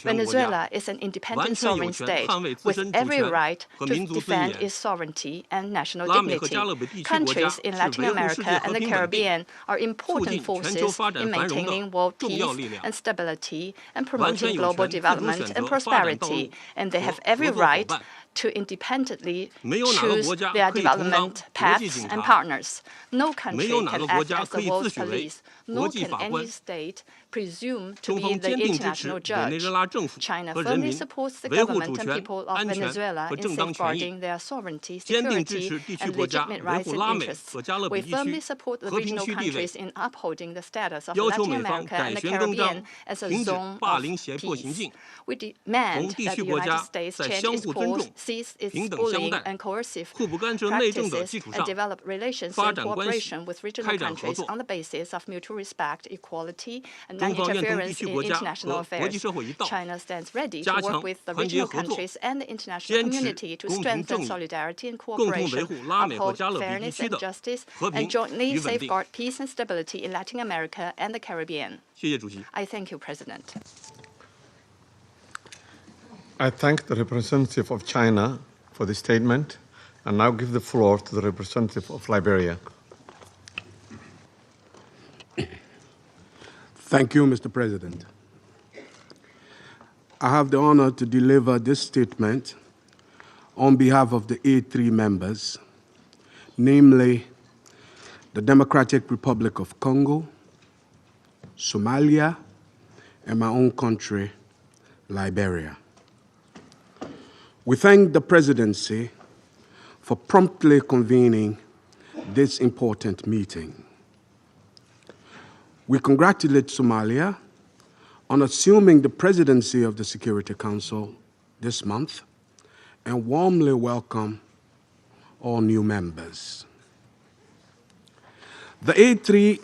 Venezuela is an independent sovereign state with every right to defend its sovereignty and national dignity. Countries in Latin America and the Caribbean are important forces in maintaining world peace and stability and promoting global development and prosperity, and they have every right to independently choose their development paths and partners. No country can act as the world's police, nor can any state presume to 中 be 方 the 坚定支持 international 委内 judge. 瑞拉政府 China 和人 firmly 民 supports the 维护 government 主 and 权、 people of 安全 Venezuela 和 in 正当权益， safeguarding their sovereignty, 坚定支 security, 持地区 and 国家 legitimate 维 rights 护 and 拉美 interests. 和加勒 We 比地 firmly 区 support the 和平 regional 区地位， countries in upholding the status of 要求 Latin 美方 America 改 and the 弦更张， Caribbean as a 停止 zone 霸 of 凌胁迫行 peace. 径， We 同 demand 地 that 区 the 国 United 家 States 在 change 相 its 互尊 course, 重、 cease its 平等相 bullying 待、 and coercive 互不干涉内政的 practices, 基础 and 上， develop relations 发 and 展关系， cooperation with regional 开展合 countries 作。 on the basis of mutual respect, equality, and 中方愿同地 non-interference 区 in 国家 international 和国际 affairs. 社会一道， China stands ready to 加 work 强 with the 团结 regional 合作， countries and the international 坚持 community to 公平正 strengthen 义， solidarity and 共同维 cooperation, 护拉美和 uphold 加勒比地 fairness 区 and 的 justice, 和平 and jointly 与稳定。 safeguard peace and stability in Latin America and the Caribbean. 谢谢主席。 I thank you, President. I thank the representative of China for the statement and now give the floor to the representative of Liberia. Thank you, Mr. President. I have the honor to deliver this statement on behalf of the A3 members, namely the Democratic Republic of Congo, Somalia, and my own country, Liberia. We thank the presidency for promptly convening this important meeting. We congratulate Somalia on assuming the presidency of the Security Council this month and warmly welcome all new members. The A3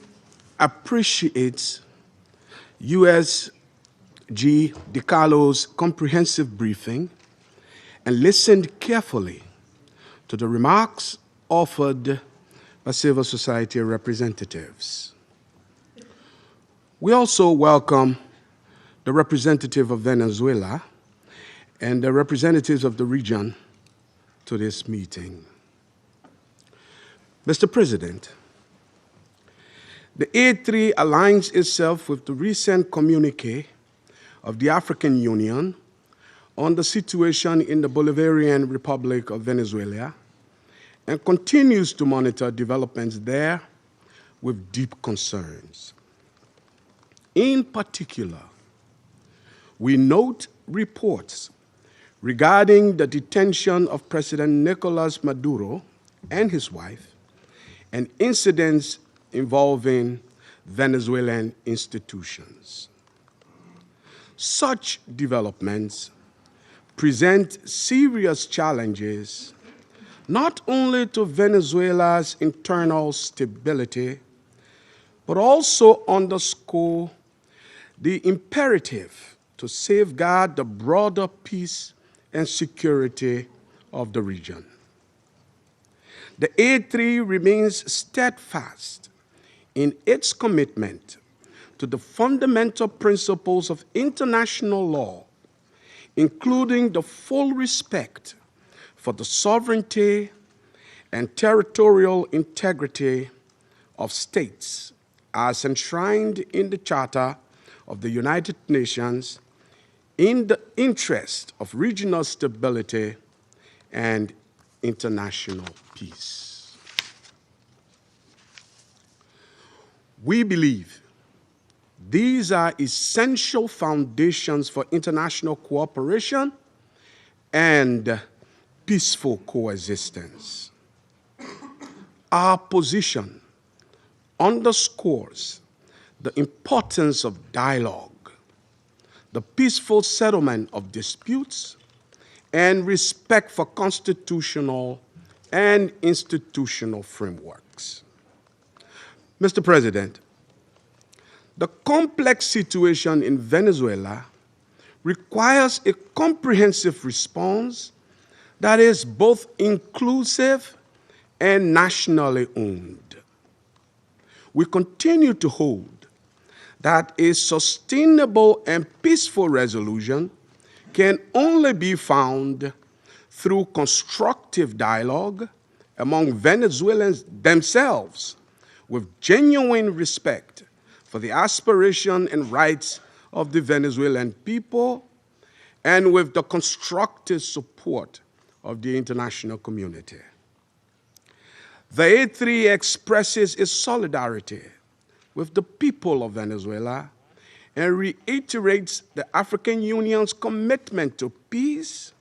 appreciates USG DiCarlo's comprehensive briefing and listened carefully to the remarks offered by civil society representatives. We also welcome the representative of Venezuela and the representatives of the region to this meeting. Mr. President, the A3 aligns itself with the recent communique of the African Union on the situation in the Bolivarian Republic of Venezuela and continues to monitor developments there with deep concerns. In particular, we note reports regarding the detention of President Nicolas Maduro and his wife and incidents involving Venezuelan institutions. Such developments present serious challenges not only to Venezuela's internal stability, but also underscore the imperative to safeguard the broader peace and security of the region. The A3 remains steadfast in its commitment to the fundamental principles of international law, including the full respect for the sovereignty and territorial integrity of states as enshrined in the Charter of the United Nations in the interest of regional stability and international peace. We believe these are essential foundations for international cooperation and peaceful coexistence. Our position underscores the importance of dialogue, the peaceful settlement of disputes, and respect for constitutional and institutional frameworks. Mr. President, the complex situation in Venezuela requires a comprehensive response that is both inclusive and nationally owned. We continue to hold that a sustainable and peaceful resolution can only be found through constructive dialogue among Venezuelans themselves with genuine respect for the aspiration and rights of the Venezuelan people and with the constructive support of the international community. The A3 expresses its solidarity with the people of Venezuela and reiterates the African Union's commitment to peace,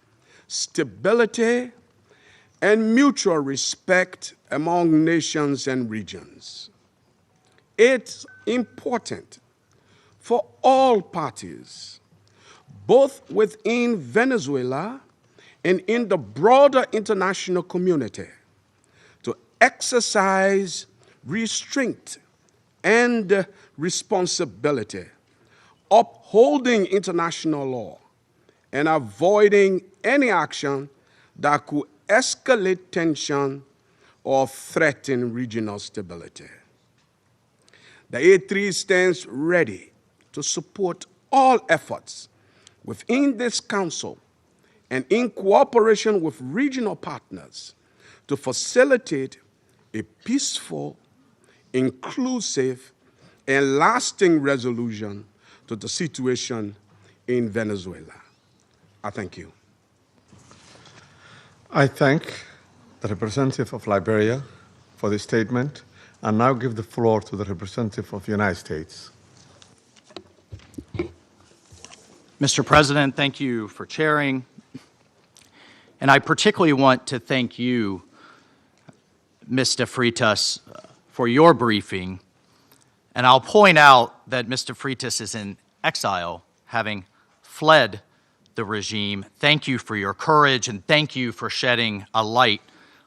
stability, and mutual respect among nations and regions. It's important for all parties, both within Venezuela and in the broader international community, to exercise restraint and responsibility, upholding international law and avoiding any action that could escalate tension or threaten regional stability. The A3 stands ready to support all efforts within this Council and in cooperation with regional partners to facilitate a peaceful, inclusive, and lasting resolution to the situation in Venezuela. I thank you. I thank the representative of Liberia for the statement and now give the floor to the representative of the United States. Mr. President, thank you for chairing. And I particularly want to thank you, Ms. de Freitas, for your briefing. And I'll point out that Mr. Freitas is in exile, having fled the regime. Thank you for your courage, and thank you for shedding a light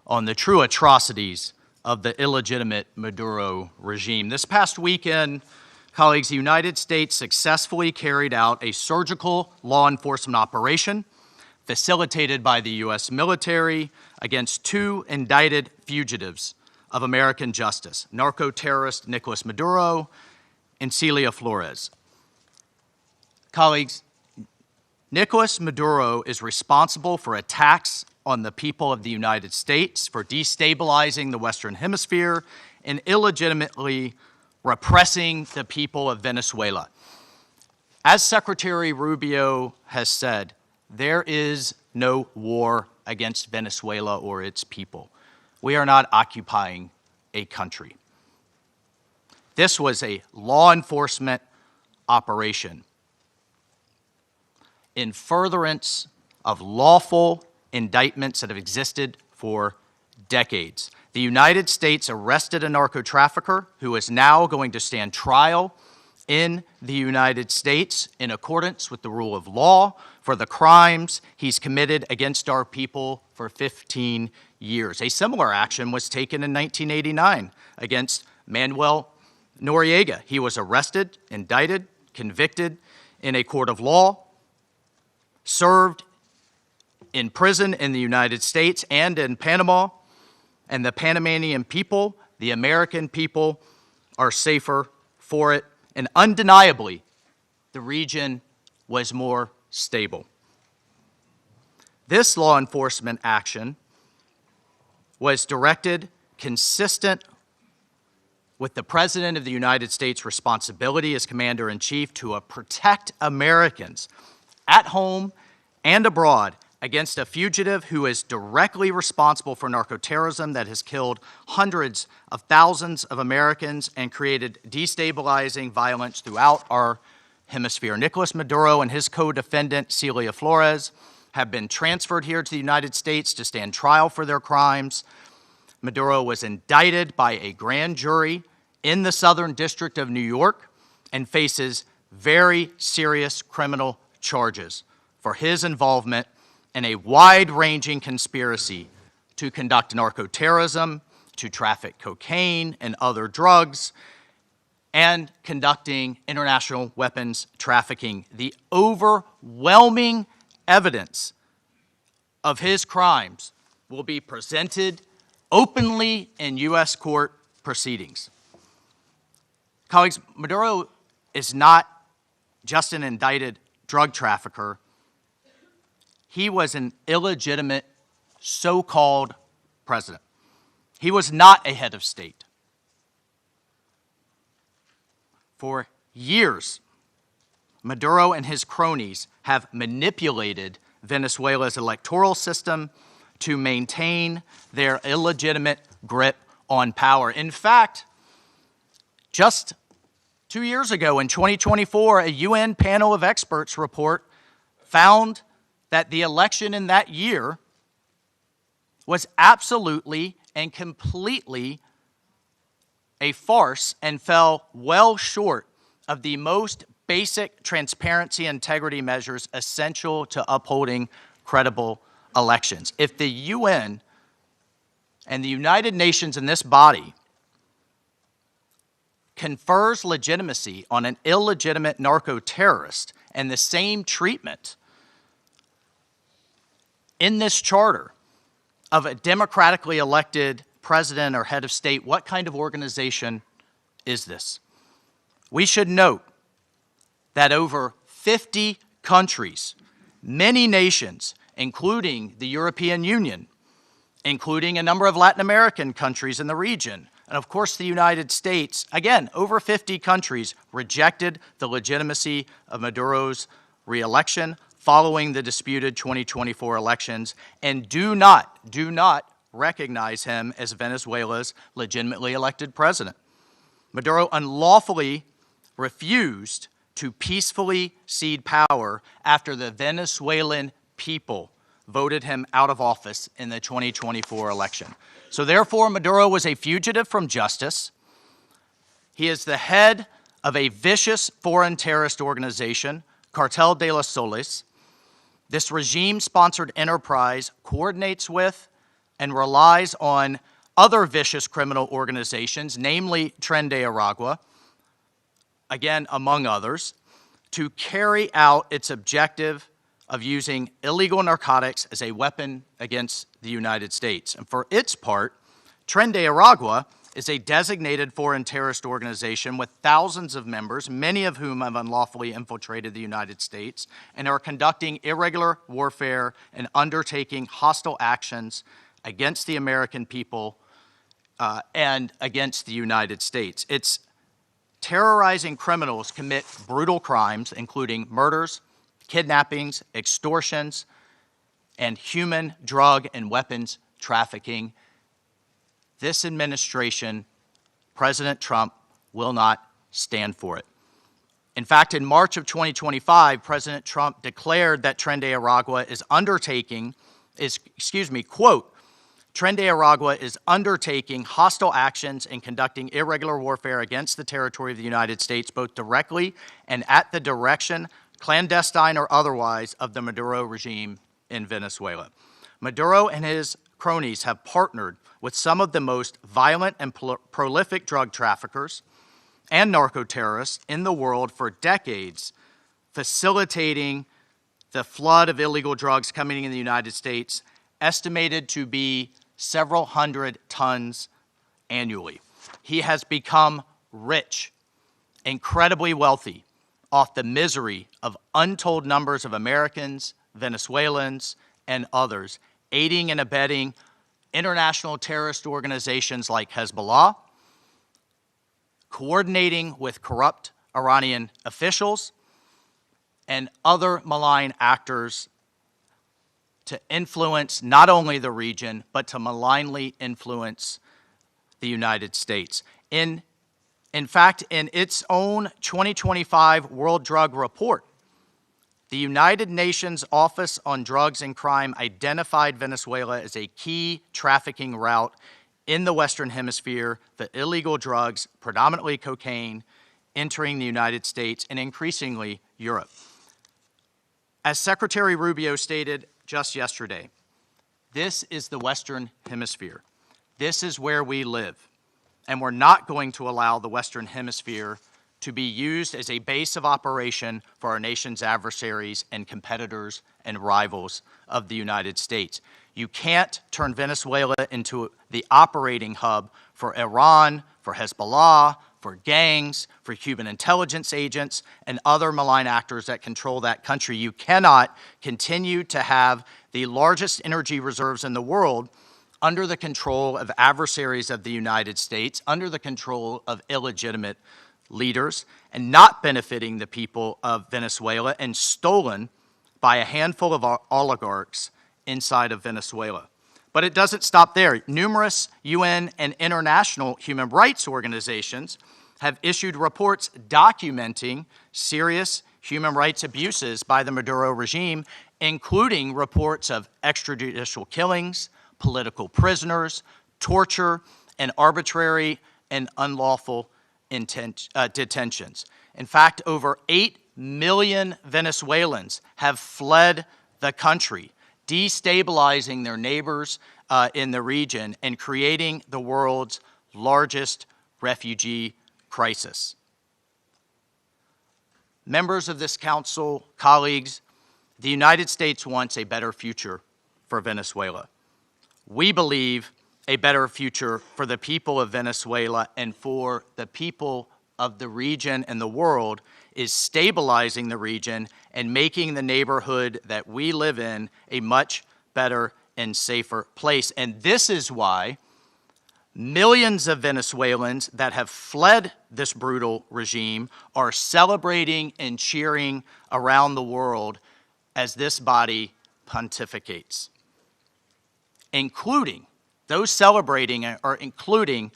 on the true atrocities of the illegitimate Maduro regime. This past weekend, colleagues, the United States successfully carried out a surgical law enforcement operation facilitated by the U.S. military against two indicted fugitives of American justice, narco-terrorist Nicolas Maduro and Celia Flores. Colleagues, Nicolas Maduro is responsible for attacks on the people of the United States, for destabilizing the Western Hemisphere, and illegitimately repressing the people of Venezuela. As Secretary Rubio has said, there is no war against Venezuela or its people. We are not occupying a country. This was a law enforcement operation in furtherance of lawful indictments that have existed for decades. The United States arrested a narco-trafficker who is now going to stand trial in the United States in accordance with the rule of law for the crimes he's committed against our people for 15 years. A similar action was taken in 1989 against Manuel Noriega. He was arrested, indicted, convicted in a court of law, served in prison in the United States and in Panama, and the Panamanian people, the American people, are safer for it. And undeniably, the region was more stable. This law enforcement action was directed consistent with the President of the United States' responsibility as Commander-in-Chief to protect Americans at home and abroad against a fugitive who is directly responsible for narco-terrorism that has killed hundreds of thousands of Americans and created destabilizing violence throughout our hemisphere. Nicolas Maduro and his co-defendant, Celia Flores, have been transferred here to the United States to stand trial for their crimes. Maduro was indicted by a grand jury in the Southern District of New York and faces very serious criminal charges for his involvement in a wide-ranging conspiracy to conduct narco-terrorism, to traffic cocaine and other drugs, and conducting international weapons trafficking. The overwhelming evidence of his crimes will be presented openly in U.S. court proceedings. Colleagues, Maduro is not just an indicted drug trafficker. He was an illegitimate so-called president. He was not a head of state. For years, Maduro and his cronies have manipulated Venezuela's electoral system to maintain their illegitimate grip on power. In fact, just 2 years ago, in 2024, a UN panel of experts report found that the election in that year was absolutely and completely a farce and fell well short of the most basic transparency and integrity measures essential to upholding credible elections. If the UN and the United Nations in this body confers legitimacy on an illegitimate narco-terrorist and the same treatment in this charter of a democratically elected president or head of state, what kind of organization is this? We should note that over 50 countries, many nations, including the European Union, including a number of Latin American countries in the region, and of course the United States, again, over 50 countries rejected the legitimacy of Maduro's re-election following the disputed 2024 elections and do not recognize him as Venezuela's legitimately elected president. Maduro unlawfully refused to peacefully cede power after the Venezuelan people voted him out of office in the 2024 election. So therefore, Maduro was a fugitive from justice. He is the head of a vicious foreign terrorist organization, Cartel de los Soles. This regime-sponsored enterprise coordinates with and relies on other vicious criminal organizations, namely Tren de Aragua, again, among others, to carry out its objective of using illegal narcotics as a weapon against the United States. And for its part, Tren de Aragua is a designated foreign terrorist organization with thousands of members, many of whom have unlawfully infiltrated the United States and are conducting irregular warfare and undertaking hostile actions against the American people and against the United States. It's terrorizing criminals commit brutal crimes, including murders, kidnappings, extortions, and human, drug, and weapons trafficking. This administration, President Trump, will not stand for it. In fact, in March of 2025, President Trump declared that Tren de Aragua quote, Tren de Aragua is undertaking hostile actions and conducting irregular warfare against the territory of the United States, both directly and at the direction, clandestine or otherwise, of the Maduro regime in Venezuela. Maduro and his cronies have partnered with some of the most violent and prolific drug traffickers and narco-terrorists in the world for decades, facilitating the flood of illegal drugs coming in the United States, estimated to be several hundred tons annually. He has become rich, incredibly wealthy, off the misery of untold numbers of Americans, Venezuelans, and others, aiding and abetting international terrorist organizations like Hezbollah, coordinating with corrupt Iranian officials, and other malign actors to influence not only the region, but to malignly influence the United States. In fact, in its own 2025 World Drug Report, the United Nations Office on Drugs and Crime identified Venezuela as a key trafficking route in the Western Hemisphere for illegal drugs, predominantly cocaine, entering the United States and increasingly Europe. As Secretary Rubio stated just yesterday, this is the Western Hemisphere. This is where we live. And we're not going to allow the Western Hemisphere to be used as a base of operation for our nation's adversaries and competitors and rivals of the United States. You can't turn Venezuela into the operating hub for Iran, for Hezbollah, for gangs, for Cuban intelligence agents, and other malign actors that control that country. You cannot continue to have the largest energy reserves in the world under the control of adversaries of the United States, under the control of illegitimate leaders, and not benefiting the people of Venezuela, and stolen by a handful of oligarchs inside of Venezuela. But it doesn't stop there. Numerous UN and international human rights organizations have issued reports documenting serious human rights abuses by the Maduro regime, including reports of extrajudicial killings, political prisoners, torture, and arbitrary and unlawful detentions. In fact, over 8 million Venezuelans have fled the country, destabilizing their neighbors in the region and creating the world's largest refugee crisis. Members of this council, colleagues, the United States wants a better future for Venezuela. We believe a better future for the people of Venezuela and for the people of the region and the world is stabilizing the region and making the neighborhood that we live in a much better and safer place. And this is why millions of Venezuelans that have fled this brutal regime are celebrating and cheering around the world as this body pontificates, including those celebrating are including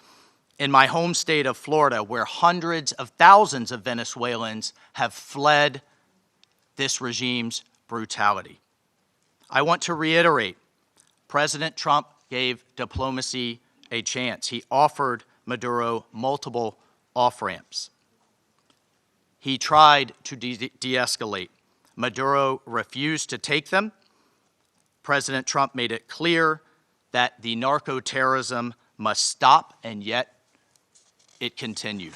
in my home state of Florida, where hundreds of thousands of Venezuelans have fled this regime's brutality. I want to reiterate, President Trump gave diplomacy a chance. He offered Maduro multiple off-ramps. He tried to de-escalate. Maduro refused to take them. President Trump made it clear that the narco-terrorism must stop, and yet it continued.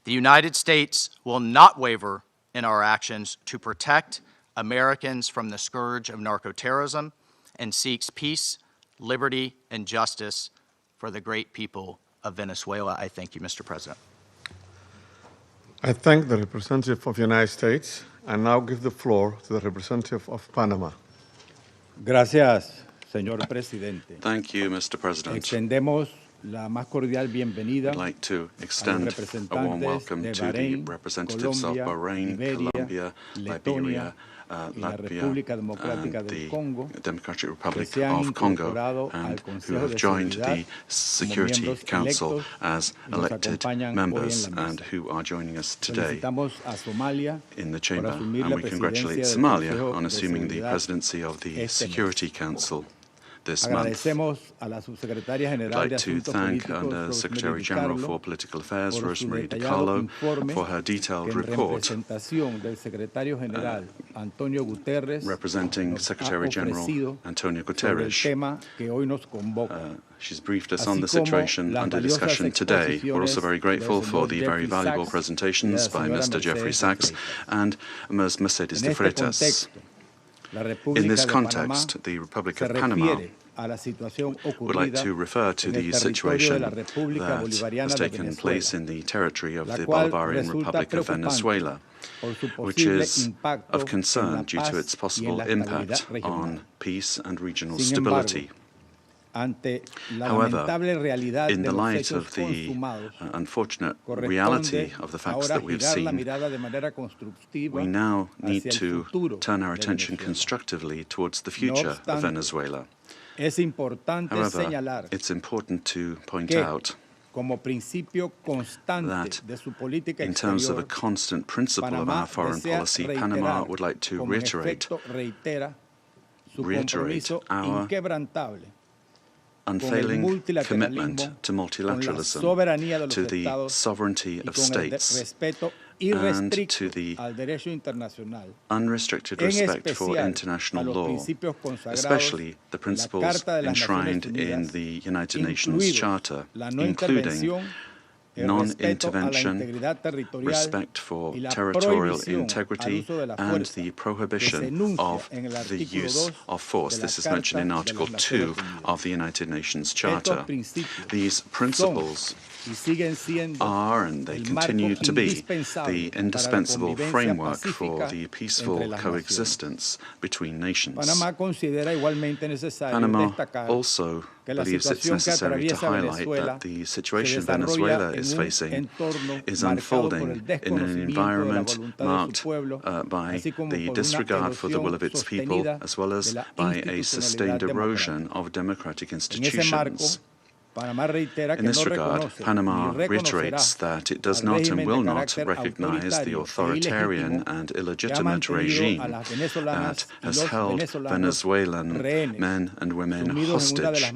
The United States will not waver in our actions to protect Americans from the scourge of narco-terrorism and seeks peace, liberty, and justice for the great people of Venezuela. I thank you, Mr. President. I thank the representative of the United States and now give the floor to the representative of Panama. Gracias, señor presidente. Thank you, Mr. President. Extendemos la más cordial bienvenida I'd like to extend a warm welcome to the representatives of Bahrain, Colombia, Liberia, Latvia, and the Democratic Republic of Congo, and who have joined the Security Council as elected members and who are joining us today in the chamber. And we congratulate Somalia on assuming the presidency of the Security Council this month. I'd like to thank the Secretary General for Political Affairs, Rosemarie DiCarlo, for her detailed report representing Secretary General Antonio Guterres. She's briefed us on the situation under discussion today. We're also very grateful for the very valuable presentations by Mr. Jeffrey Sachs and Ms. Mercedes de Freitas. In this context, the Republic of Panama would like to refer to the situation that has taken place in the territory of the Bolivarian Republic of Venezuela, which is of concern due to its possible impact on peace and regional stability. However, in the light of the unfortunate reality of the facts that we've seen, we now need to turn our attention constructively towards the future of Venezuela. However, it's important to point out that in terms of a constant principle of our foreign policy, Panama would like to reiterate our unfailing commitment to multilateralism, to the sovereignty of states, and to the unrestricted respect for international law, especially the principles enshrined in the United Nations Charter, including non-intervention, respect for territorial integrity, and the prohibition of the use of force. This is mentioned in Article 2 of the United Nations Charter. These principles are, and they continue to be, the indispensable framework for the peaceful coexistence between nations. Panama also believes it's necessary to highlight that the situation Venezuela is facing is unfolding in an environment marked by the disregard for the will of its people, as well as by a sustained erosion of democratic institutions. In this regard, Panama reiterates that it does not and will not recognize the authoritarian and illegitimate regime that has held Venezuelan men and women hostage,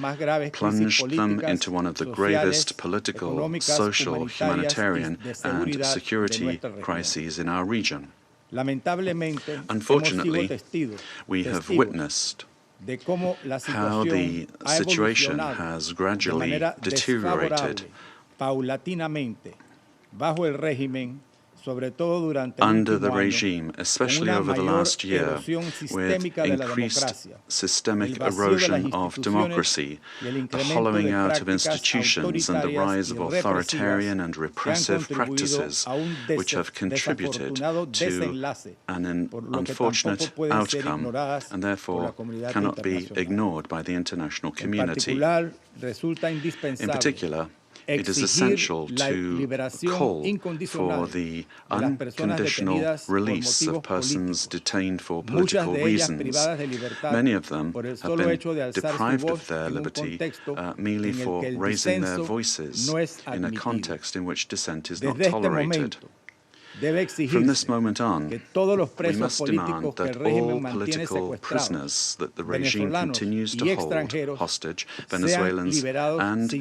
plunged them into one of the gravest political, social, humanitarian, and security crises in our region. Unfortunately, we have witnessed how the situation has gradually deteriorated under the regime, especially over the last year, with increased systemic erosion of democracy, the hollowing out of institutions, and the rise of authoritarian and repressive practices, which have contributed to an unfortunate outcome and therefore cannot be ignored by the international community. In particular, it is essential to call for the unconditional release of persons detained for political reasons. Many of them have been deprived of their liberty merely for raising their voices in a context in which dissent is not tolerated. From this moment on, we must demand that all political prisoners that the regime continues to hold hostage, Venezuelans and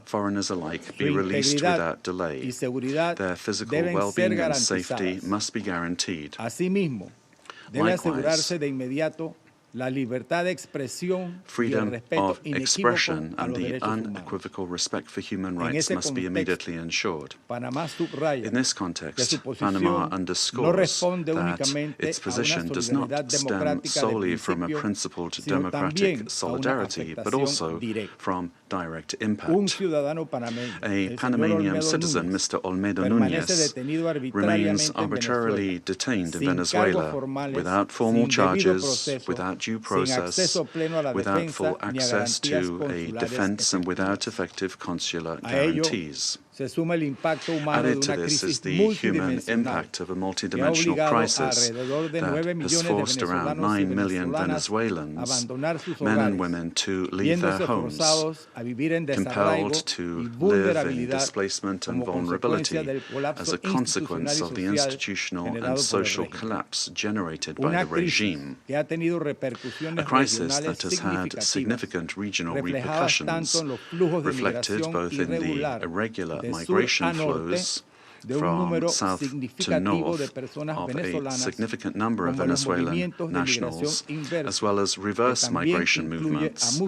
foreigners alike, be released without delay. Their physical well-being and safety must be guaranteed. Likewise, freedom of expression and the unequivocal respect for human rights must be immediately ensured. In this context, Panama underscores that its position does not stem solely from a principled democratic solidarity, but also from direct impact. A Panamanian citizen, Mr. Olmedo Núñez, remains arbitrarily detained in Venezuela without formal charges, without due process, without full access to a defense, and without effective consular guarantees. Added to this is the human impact of a multidimensional crisis that has forced around 9 million Venezuelans, men and women, to leave their homes, compelled to live in displacement and vulnerability as a consequence of the institutional and social collapse generated by the regime. A crisis that has had significant regional repercussions, reflected both in the irregular migration flows from south to north of a significant number of Venezuelan nationals, as well as reverse migration movements,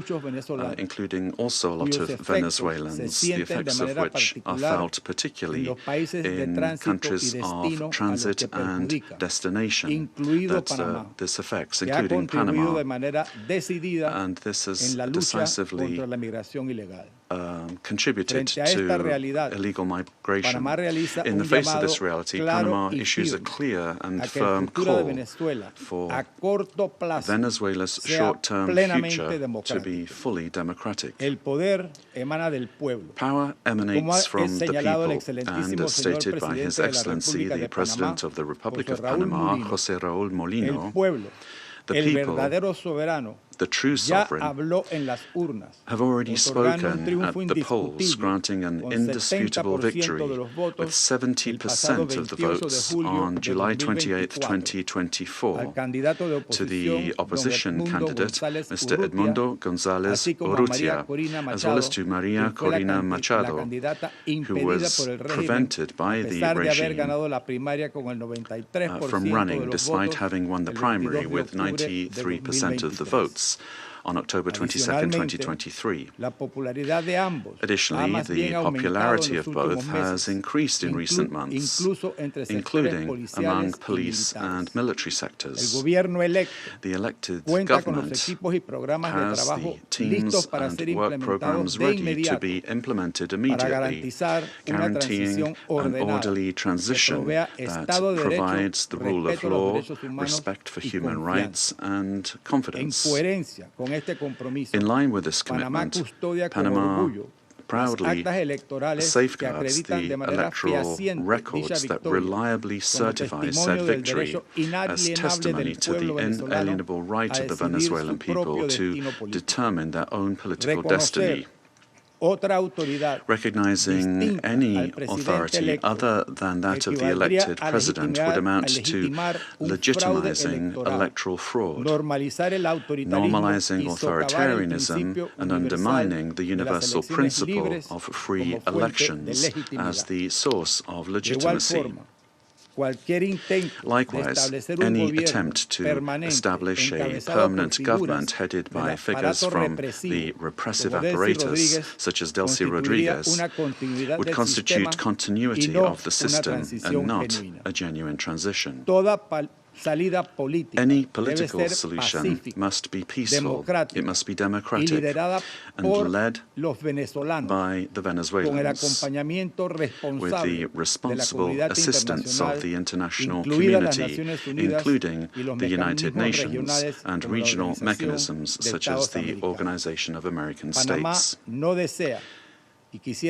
including also a lot of Venezuelans, the effects of which are felt particularly in countries of transit and destination that this affects, including Panama. And this has decisively contributed to illegal migration. In the face of this reality, Panama issues a clear and firm call for Venezuela's short-term future to be fully democratic. Power emanates from the people, and as stated by His Excellency, the President of the Republic of Panama, José Raúl Molino, the people, the true sovereign, have already spoken at the polls, granting an indisputable victory with 70% of the votes on July 28, 2024, to the opposition candidate, Mr. Edmundo González Urrutia, as well as to Maria Corina Machado, who was prevented by the regime from running despite having won the primary with 93% of the votes on October 22, 2023. Additionally, the popularity of both has increased in recent months, including among police and military sectors. The elected government has the teams and work programs ready to be implemented immediately, guaranteeing an orderly transition that provides the rule of law, respect for human rights, and confidence. In line with this commitment, Panama proudly safeguards the electoral records that reliably certify said victory as testimony to the inalienable right of the Venezuelan people to determine their own political destiny. Recognizing any authority other than that of the elected president would amount to legitimizing electoral fraud, normalizing authoritarianism, and undermining the universal principle of free elections as the source of legitimacy. Likewise, any attempt to establish a permanent government headed by figures from the repressive apparatus, such as Delcy Rodriguez, would constitute continuity of the system and not a genuine transition. Any political solution must be peaceful, it must be democratic, and led by the Venezuelans, with the responsible assistance of the international community, including the United Nations and regional mechanisms such as the Organization of American States.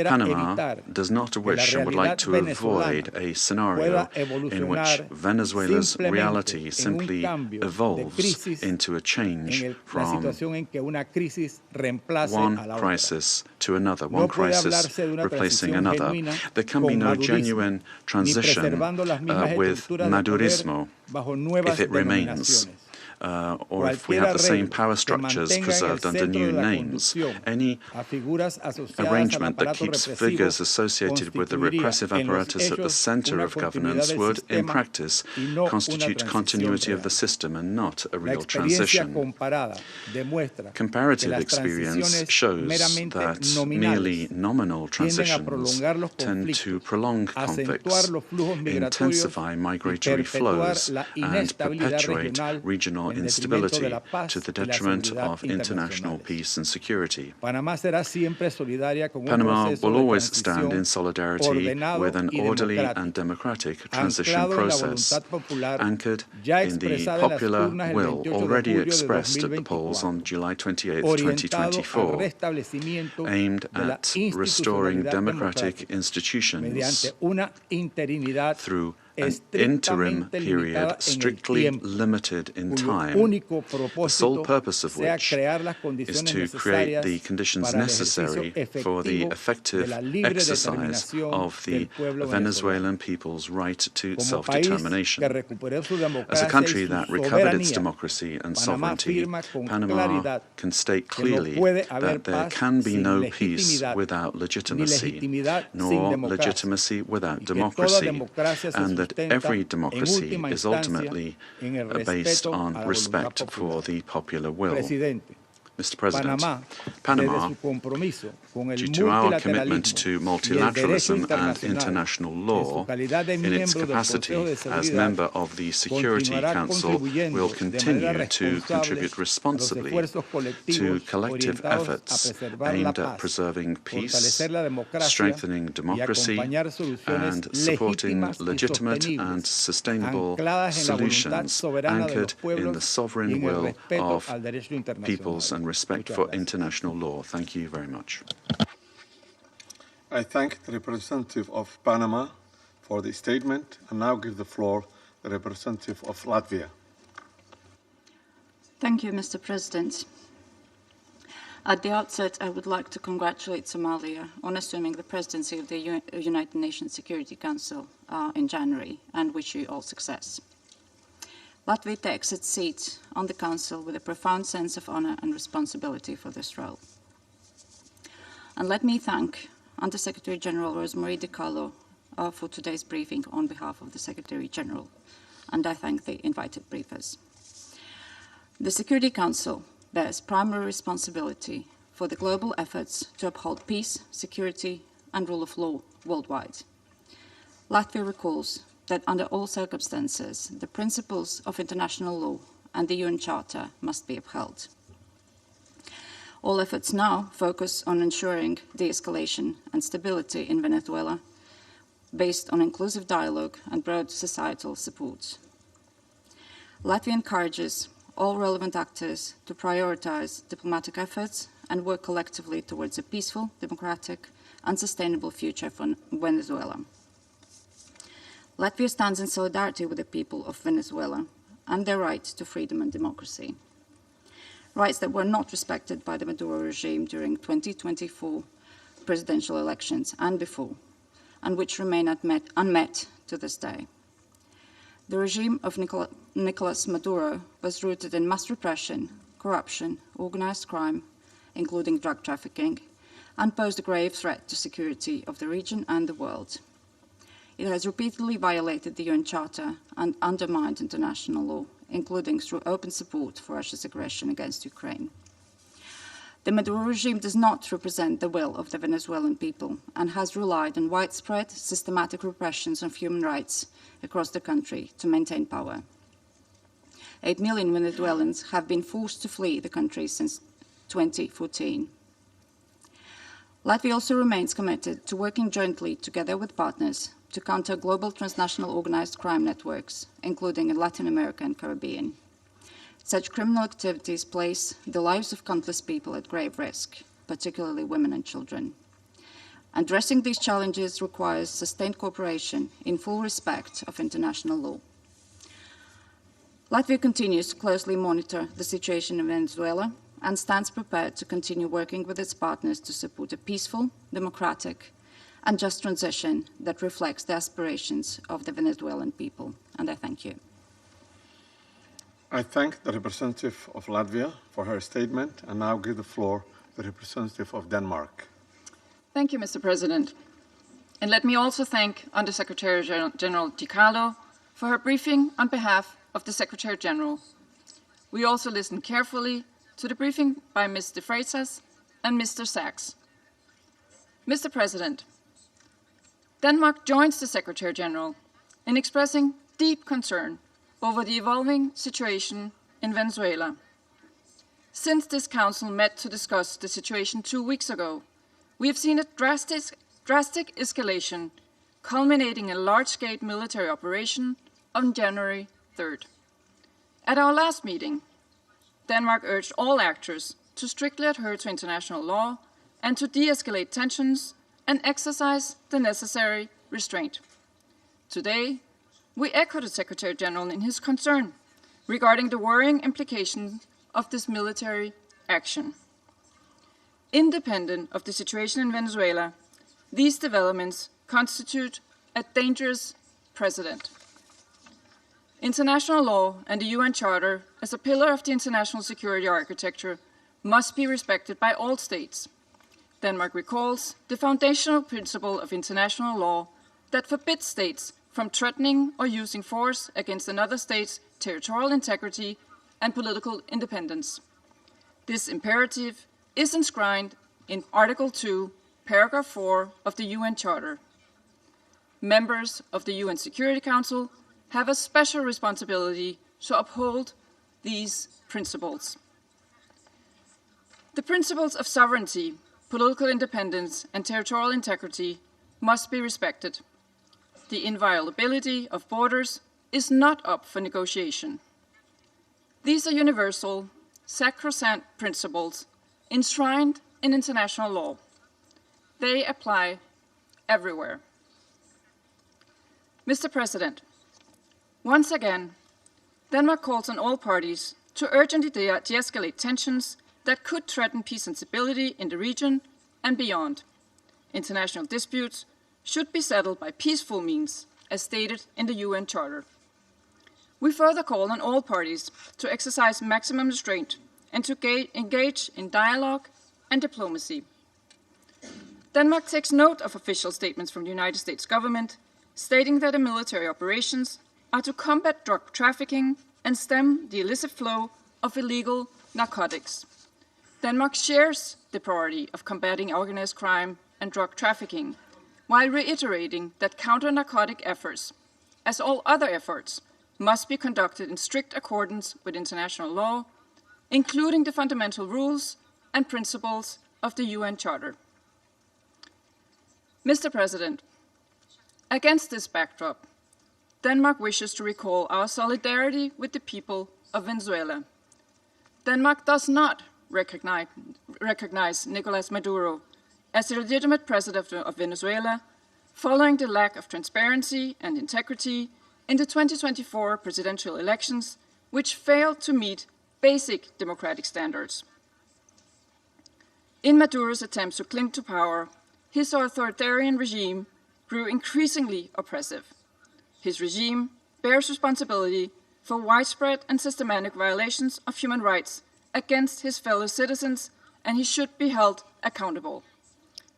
Panama does not wish and would like to avoid a scenario in which Venezuela's reality simply evolves into a change from one crisis to another, one crisis replacing another. There can be no genuine transition with Madurismo if it remains. Or if we have the same power structures preserved under new names. Any arrangement that keeps figures associated with the repressive apparatus at the center of governance would, in practice, constitute continuity of the system and not a real transition. Comparative experience shows that merely nominal transitions tend to prolong conflicts, intensify migratory flows, and perpetuate regional instability to the detriment of international peace and security. Panama will always stand in solidarity with an orderly and democratic transition process, anchored in the popular will already expressed at the polls on July 28, 2024, aimed at restoring democratic institutions through an interim period strictly limited in time, the sole purpose of which is to create the conditions necessary for the effective exercise of the Venezuelan people's right to self-determination. As a country that recovered its democracy and sovereignty, Panama can state clearly that there can be no peace without legitimacy, nor legitimacy without democracy, and that every democracy is ultimately based on respect for the popular will. Mr. President, Panama, due to our commitment to multilateralism and international law, in its capacity as member of the Security Council, will continue to contribute responsibly to collective efforts aimed at preserving peace, strengthening democracy, and supporting legitimate and sustainable solutions anchored in the sovereign will of peoples and respect for international law. Thank you very much. I thank the representative of Panama for the statement and now give the floor to the representative of Latvia. Thank you, Mr. President. At the outset, I would like to congratulate Somalia on assuming the presidency of the United Nations Security Council in January and wish you all success. Latvia takes its seat on the Council with a profound sense of honor and responsibility for this role. And let me thank Under-Secretary General Rosemarie DiCarlo for today's briefing on behalf of the Secretary General, and I thank the invited briefers. The Security Council bears primary responsibility for the global efforts to uphold peace, security, and rule of law worldwide. Latvia recalls that under all circumstances, the principles of international law and the UN Charter must be upheld. All efforts now focus on ensuring de-escalation and stability in Venezuela based on inclusive dialogue and broad societal support. Latvia encourages all relevant actors to prioritize diplomatic efforts and work collectively towards a peaceful, democratic, and sustainable future for Venezuela. Latvia stands in solidarity with the people of Venezuela and their right to freedom and democracy. Rights that were not respected by the Maduro regime during 2024 presidential elections and before, and which remain unmet to this day. The regime of Nicolas Maduro was rooted in mass repression, corruption, organized crime, including drug trafficking, and posed a grave threat to security of the region and the world. It has repeatedly violated the UN Charter and undermined international law, including through open support for Russia's aggression against Ukraine. The Maduro regime does not represent the will of the Venezuelan people and has relied on widespread, systematic repressions of human rights across the country to maintain power. 8 million Venezuelans have been forced to flee the country since 2014. Latvia also remains committed to working jointly together with partners to counter global transnational organized crime networks, including in Latin America and Caribbean. Such criminal activities place the lives of countless people at grave risk, particularly women and children. Addressing these challenges requires sustained cooperation in full respect of international law. Latvia continues to closely monitor the situation in Venezuela and stands prepared to continue working with its partners to support a peaceful, democratic, and just transition that reflects the aspirations of the Venezuelan people. And I thank you. I thank the representative of Latvia for her statement and now give the floor to the representative of Denmark. Thank you, Mr. President. And let me also thank Undersecretary General Tikalo for her briefing on behalf of the Secretary General. We also listened carefully to the briefing by Ms. de Freitas and Mr. Sachs. Mr. President, Denmark joins the Secretary General in expressing deep concern over the evolving situation in Venezuela. Since this Council met to discuss the situation 2 weeks ago, we have seen a drastic escalation culminating in a large-scale military operation on January 3rd. At our last meeting, Denmark urged all actors to strictly adhere to international law and to de-escalate tensions and exercise the necessary restraint. Today, we echo the Secretary General in his concern regarding the worrying implications of this military action. Independent of the situation in Venezuela, these developments constitute a dangerous precedent. International law and the UN Charter, as a pillar of the international security architecture, must be respected by all states. Denmark recalls the foundational principle of international law that forbids states from threatening or using force against another state's territorial integrity and political independence. This imperative is enshrined in Article 2, Paragraph 4 of the UN Charter. Members of the UN Security Council have a special responsibility to uphold these principles. The principles of sovereignty, political independence, and territorial integrity must be respected. The inviolability of borders is not up for negotiation. These are universal, sacrosanct principles enshrined in international law. They apply everywhere. Mr. President, once again, Denmark calls on all parties to urgently de-escalate tensions that could threaten peace and stability in the region and beyond. International disputes should be settled by peaceful means, as stated in the UN Charter. We further call on all parties to exercise maximum restraint and to engage in dialogue and diplomacy. Denmark takes note of official statements from the United States government stating that the military operations are to combat drug trafficking and stem the illicit flow of illegal narcotics. Denmark shares the priority of combating organized crime and drug trafficking, while reiterating that counter-narcotic efforts, as all other efforts, must be conducted in strict accordance with international law, including the fundamental rules and principles of the UN Charter. Mr. President, against this backdrop, Denmark wishes to recall our solidarity with the people of Venezuela. Denmark does not recognize Nicolas Maduro as the legitimate president of Venezuela following the lack of transparency and integrity in the 2024 presidential elections, which failed to meet basic democratic standards. In Maduro's attempts to cling to power, his authoritarian regime grew increasingly oppressive. His regime bears responsibility for widespread and systematic violations of human rights against his fellow citizens, and he should be held accountable.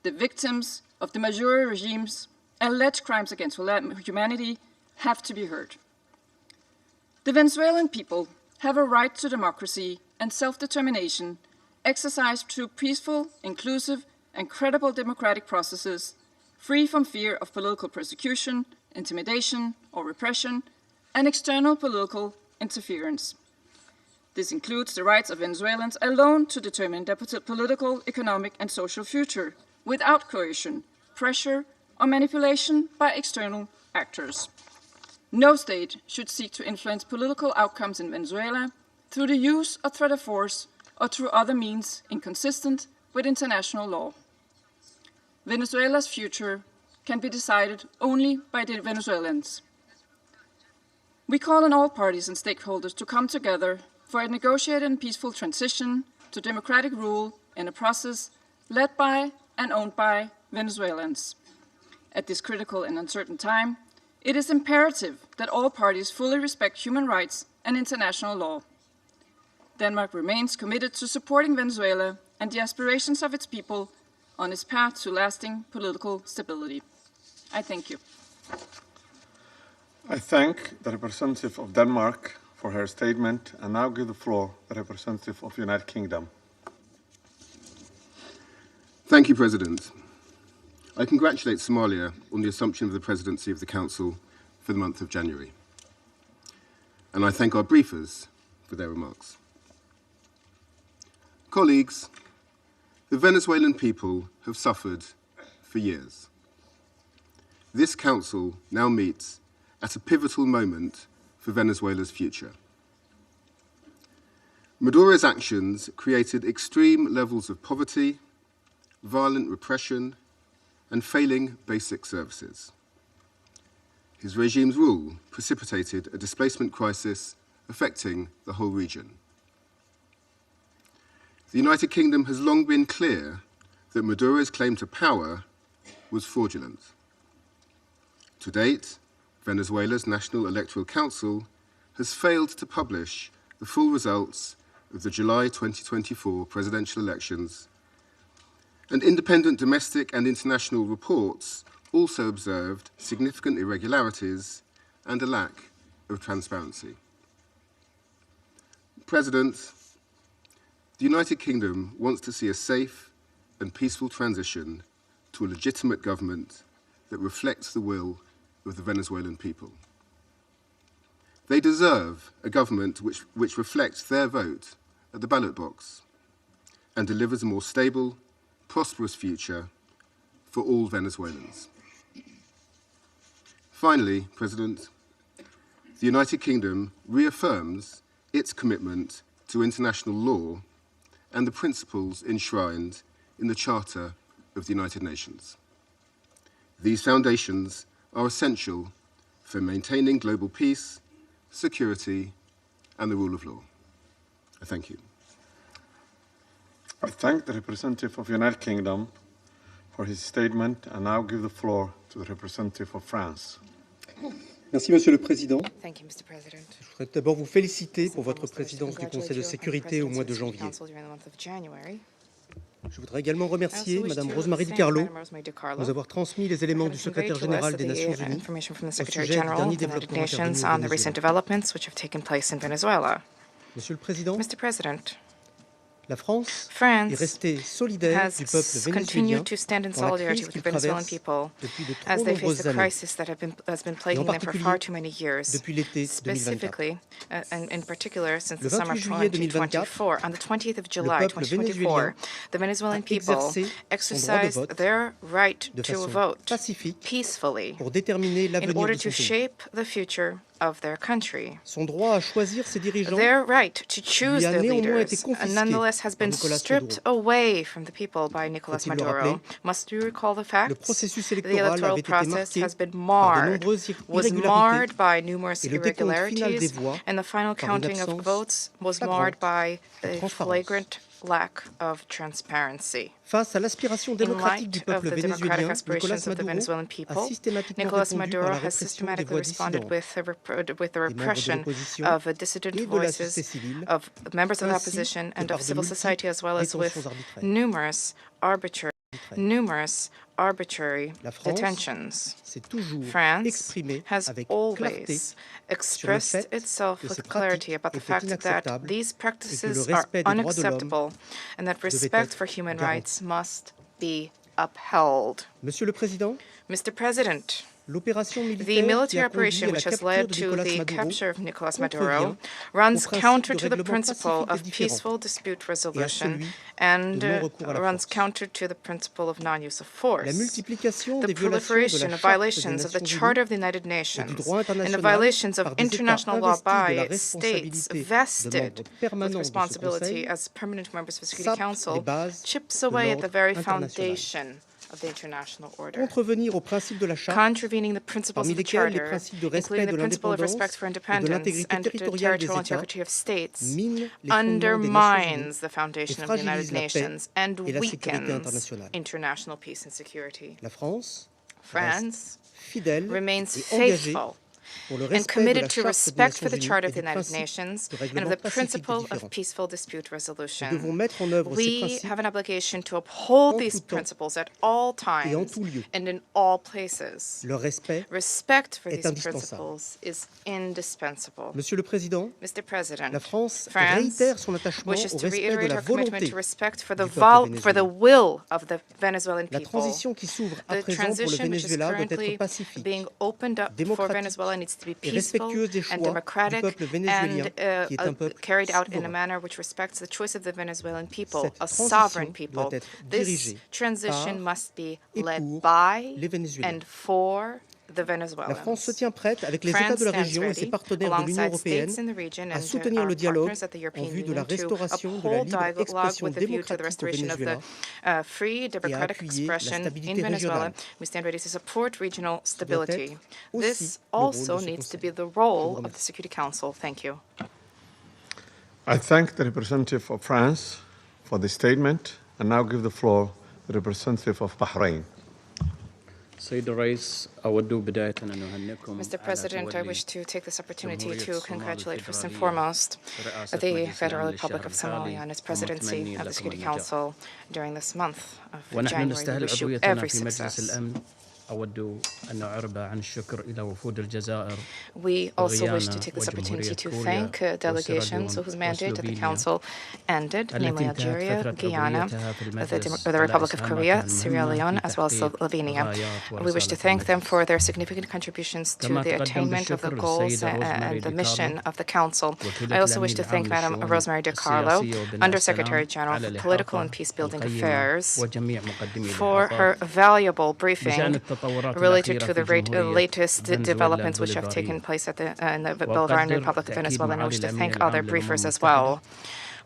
The victims of the Maduro regime's alleged crimes against humanity have to be heard. The Venezuelan people have a right to democracy and self-determination exercised through peaceful, inclusive, and credible democratic processes, free from fear of political persecution, intimidation, or repression, and external political interference. This includes the rights of Venezuelans alone to determine their political, economic, and social future without coercion, pressure, or manipulation by external actors. No state should seek to influence political outcomes in Venezuela through the use or threat of force or through other means inconsistent with international law. Venezuela's future can be decided only by the Venezuelans. We call on all parties and stakeholders to come together for a negotiated and peaceful transition to democratic rule in a process led by and owned by Venezuelans. At this critical and uncertain time, it is imperative that all parties fully respect human rights and international law. Denmark remains committed to supporting Venezuela and the aspirations of its people on its path to lasting political stability. I thank you. I thank the representative of Denmark for her statement and now give the floor to the representative of the United Kingdom. Thank you, President. I congratulate Somalia on the assumption of the presidency of the Council for the month of January. And I thank our briefers for their remarks. Colleagues, the Venezuelan people have suffered for years. This Council now meets at a pivotal moment for Venezuela's future. Maduro's actions created extreme levels of poverty, violent repression, and failing basic services. His regime's rule precipitated a displacement crisis affecting the whole region. The United Kingdom has long been clear that Maduro's claim to power was fraudulent. To date, Venezuela's National Electoral Council has failed to publish the full results of the July 2024 presidential elections, and independent domestic and international reports also observed significant irregularities and a lack of transparency. President, the United Kingdom wants to see a safe and peaceful transition to a legitimate government that reflects the will of the Venezuelan people. They deserve a government which reflects their vote at the ballot box and delivers a more stable, prosperous future for all Venezuelans. Finally, President, the United Kingdom reaffirms its commitment to international law and the principles enshrined in the Charter of the United Nations. These foundations are essential for maintaining global peace, security, and the rule of law. I thank you. I thank the representative of the United Kingdom for his statement and now give the floor to the representative of France. Merci, Monsieur le Président. Thank you, Mr. President. Je voudrais d'abord vous féliciter pour votre présidence du Conseil de sécurité au mois de janvier. Je voudrais également remercier Madame Rosemary DiCarlo de nous avoir transmis les éléments du secrétaire général des Nations Unies au sujet du dernier développement intervenu au Venezuela. Monsieur le Président, la France est restée solidaire du peuple vénézuélien dans la crise qu'il traverse depuis de trop nombreuses années, et en particulier depuis l'été 2024. Le 28 juillet 2024, le peuple vénézuélien a exercé son droit de vote de façon pacifique pour déterminer l'avenir de son pays. Son droit à choisir ses dirigeants lui a néanmoins été confisqué par Nicolas Maduro. Le processus électoral avait été marqué par de nombreuses irrégularités et le décompte final des voix par une absence flagrante de transparence. lack of transparency. Face à l'aspiration démocratique du peuple vénézuélien, Nicolas Maduro has systematically responded with the repression of dissident voices, of members of the opposition and of civil society, as well as with numerous arbitrary detentions. France has always expressed itself with clarity about the fact that these practices are unacceptable and that respect for human rights must be upheld. Mr. President, the military operation which has led to the capture of Nicolas Maduro runs counter to the principle of peaceful dispute resolution and runs counter to the principle of non-use of force. The proliferation of violations of the Charter of the United Nations and the violations of international law by states vested with responsibility as permanent members of the Security Council chips away at the very foundation of the international order. Contravening the principles of the Charter, including the principle of respect for independence and territorial integrity of states, undermines the foundation of the United Nations and weakens international peace and security. France remains faithful and committed to respect for the Charter of the United Nations and of the principle of peaceful dispute resolution. We have an obligation to uphold these principles at all times and in all places. Respect for these principles is indispensable. Mr. President, France wishes to reiterate our commitment to respect for the will of the Venezuelan people. The transition which is currently being opened up for Venezuela needs to be peaceful and democratic and carried out in a manner which respects the choice of the Venezuelan people, a sovereign people. This transition must be led by and for the Venezuelans. France stands ready, alongside states in the region and our partners at the European Union, to uphold dialogue with a view to the restoration of the free, democratic expression in Venezuela. We stand ready to support regional stability. This also needs to be the role of the Security Council. Thank you. I thank the representative of France for the statement and now give the floor to the representative of Bahrain. Mr. President, I wish to take this opportunity to congratulate first and foremost the Federal Republic of Somalia on its presidency of the Security Council during this month of January. We wish you every success. We also wish to take this opportunity to thank delegations whose mandate at the Council ended, namely Algeria, Guyana, the Republic of Korea, Sierra Leone, as well as Slovenia. We wish to thank them for their significant contributions to the attainment of the goals and the mission of the Council. I also wish to thank Madam Rosemary DiCarlo, Undersecretary General for Political and Peacebuilding Affairs, for her valuable briefing related to the latest developments which have taken place in the Bolivarian Republic of Venezuela, and I wish to thank other briefers as well.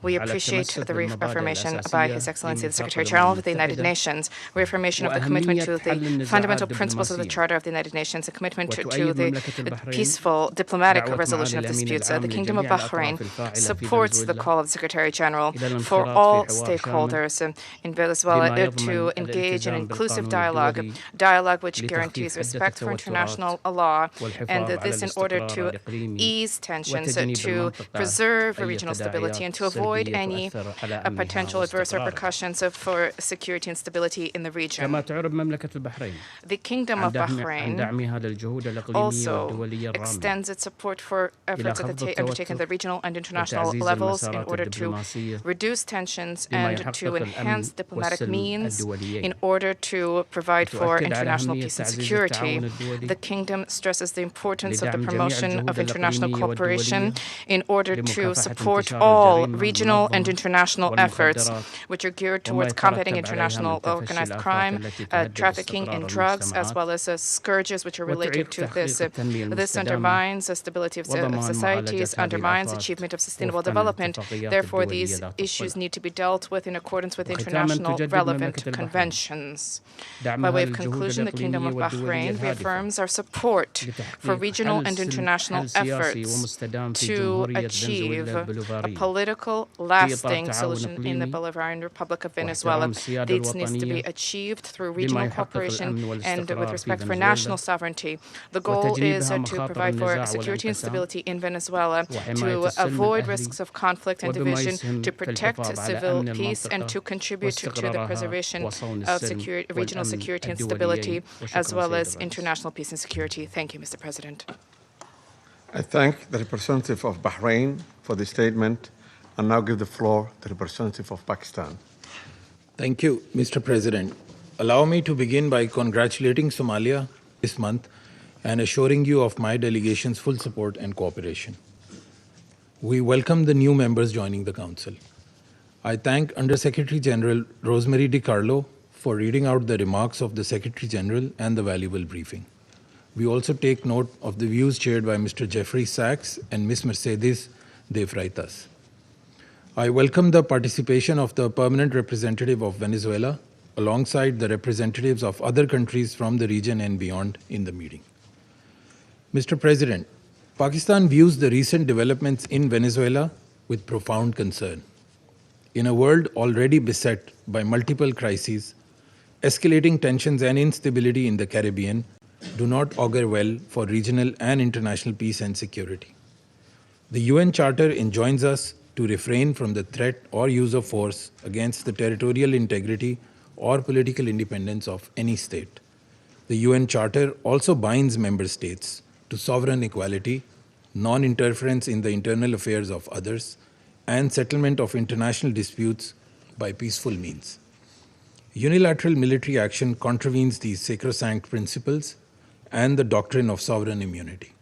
We appreciate the reaffirmation by His Excellency the Secretary General of the United Nations, reaffirmation of the commitment to the fundamental principles of the Charter of the United Nations, a commitment to the peaceful diplomatic resolution of disputes. The Kingdom of Bahrain supports the call of the Secretary General for all stakeholders in Venezuela to engage in inclusive dialogue which guarantees respect for international law, and this in order to ease tensions, to preserve regional stability, and to avoid any potential adverse repercussions for security and stability in the region. The Kingdom of Bahrain also extends its support for efforts undertaken at the regional and international levels in order to reduce tensions and to enhance diplomatic means in order to provide for international peace and security. The Kingdom stresses the importance of the promotion of international cooperation in order to support all regional and international efforts which are geared towards combating international organized crime, trafficking in drugs, as well as scourges which are related to this. This undermines the stability of societies, undermines achievement of sustainable development. Therefore, these issues need to be dealt with in accordance with international relevant conventions. By way of conclusion, the Kingdom of Bahrain reaffirms our support for regional and international efforts to achieve a political lasting solution in the Bolivarian Republic of Venezuela. This needs to be achieved through regional cooperation and with respect for national sovereignty. The goal is to provide for security and stability in Venezuela, to avoid risks of conflict and division, to protect civil peace, and to contribute to the preservation of regional security and stability, as well as international peace and security. Thank you, Mr. President. I thank the representative of Bahrain for the statement, and now give the floor to the representative of Pakistan. Thank you, Mr. President. Allow me to begin by congratulating Somalia this month and assuring you of my delegation's full support and cooperation. We welcome the new members joining the Council. I thank Undersecretary General Rosemary DiCarlo for reading out the remarks of the Secretary General and the valuable briefing. We also take note of the views shared by Mr. Jeffrey Sachs and Ms. Mercedes de Freitas. I welcome the participation of the permanent representative of Venezuela alongside the representatives of other countries from the region and beyond in the meeting. Mr. President, Pakistan views the recent developments in Venezuela with profound concern. In a world already beset by multiple crises, escalating tensions and instability in the Caribbean do not augur well for regional and international peace and security. The UN Charter enjoins us to refrain from the threat or use of force against the territorial integrity or political independence of any state. The UN Charter also binds member states to sovereign equality, non-interference in the internal affairs of others, and settlement of international disputes by peaceful means. Unilateral military action contravenes these sacrosanct principles and the doctrine of sovereign immunity.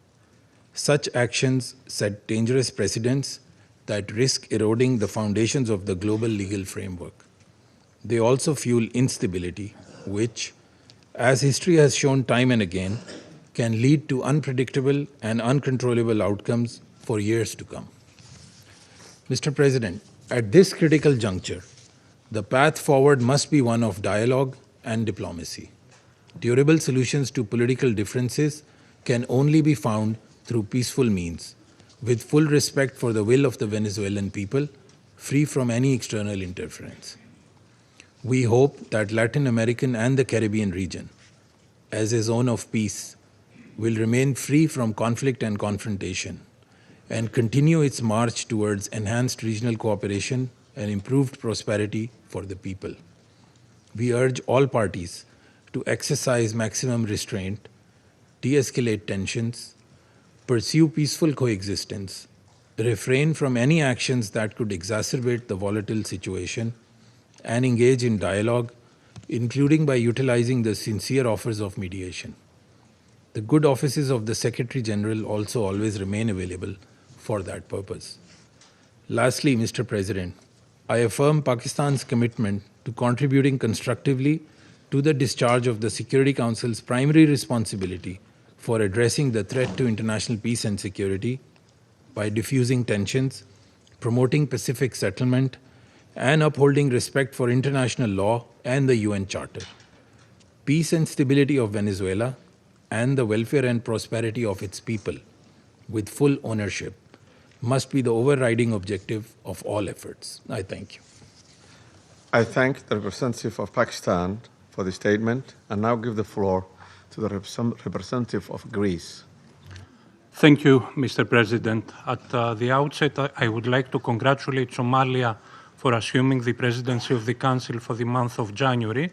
Such actions set dangerous precedents that risk eroding the foundations of the global legal framework. They also fuel instability, which, as history has shown time and again, can lead to unpredictable and uncontrollable outcomes for years to come. Mr. President, at this critical juncture, the path forward must be one of dialogue and diplomacy. Durable solutions to political differences can only be found through peaceful means, with full respect for the will of the Venezuelan people, free from any external interference. We hope that Latin American and the Caribbean region, as a zone of peace, will remain free from conflict and confrontation and continue its march towards enhanced regional cooperation and improved prosperity for the people. We urge all parties to exercise maximum restraint, de-escalate tensions, pursue peaceful coexistence, refrain from any actions that could exacerbate the volatile situation, and engage in dialogue, including by utilizing the sincere offers of mediation. The good offices of the Secretary General also always remain available for that purpose. Lastly, Mr. President, I affirm Pakistan's commitment to contributing constructively to the discharge of the Security Council's primary responsibility for addressing the threat to international peace and security by diffusing tensions, promoting pacific settlement, and upholding respect for international law and the UN Charter. Peace and stability of Venezuela and the welfare and prosperity of its people, with full ownership, must be the overriding objective of all efforts. I thank you. I thank the representative of Pakistan for the statement, and now give the floor to the representative of Greece. Thank you, Mr. President. At the outset, I would like to congratulate Somalia for assuming the presidency of the Council for the month of January,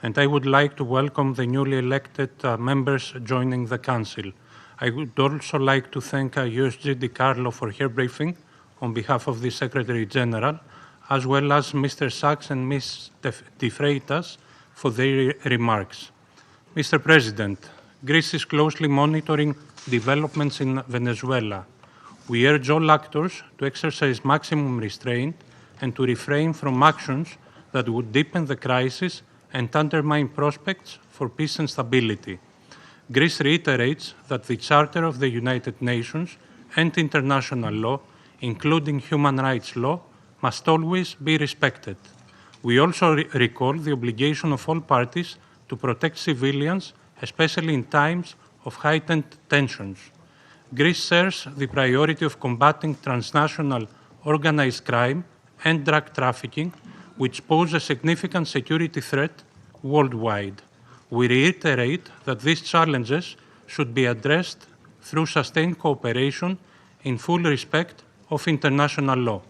and I would like to welcome the newly elected members joining the Council. I would also like to thank USG DiCarlo for her briefing on behalf of the Secretary General, as well as Mr. Sachs and Ms. De Freitas for their remarks. Mr. President, Greece is closely monitoring developments in Venezuela. We urge all actors to exercise maximum restraint and to refrain from actions that would deepen the crisis and undermine prospects for peace and stability. Greece reiterates that the Charter of the United Nations and international law, including human rights law, must always be respected. We also recall the obligation of all parties to protect civilians, especially in times of heightened tensions. Greece shares the priority of combating transnational organized crime and drug trafficking, which pose a significant security threat worldwide. We reiterate that these challenges should be addressed through sustained cooperation in full respect of international law.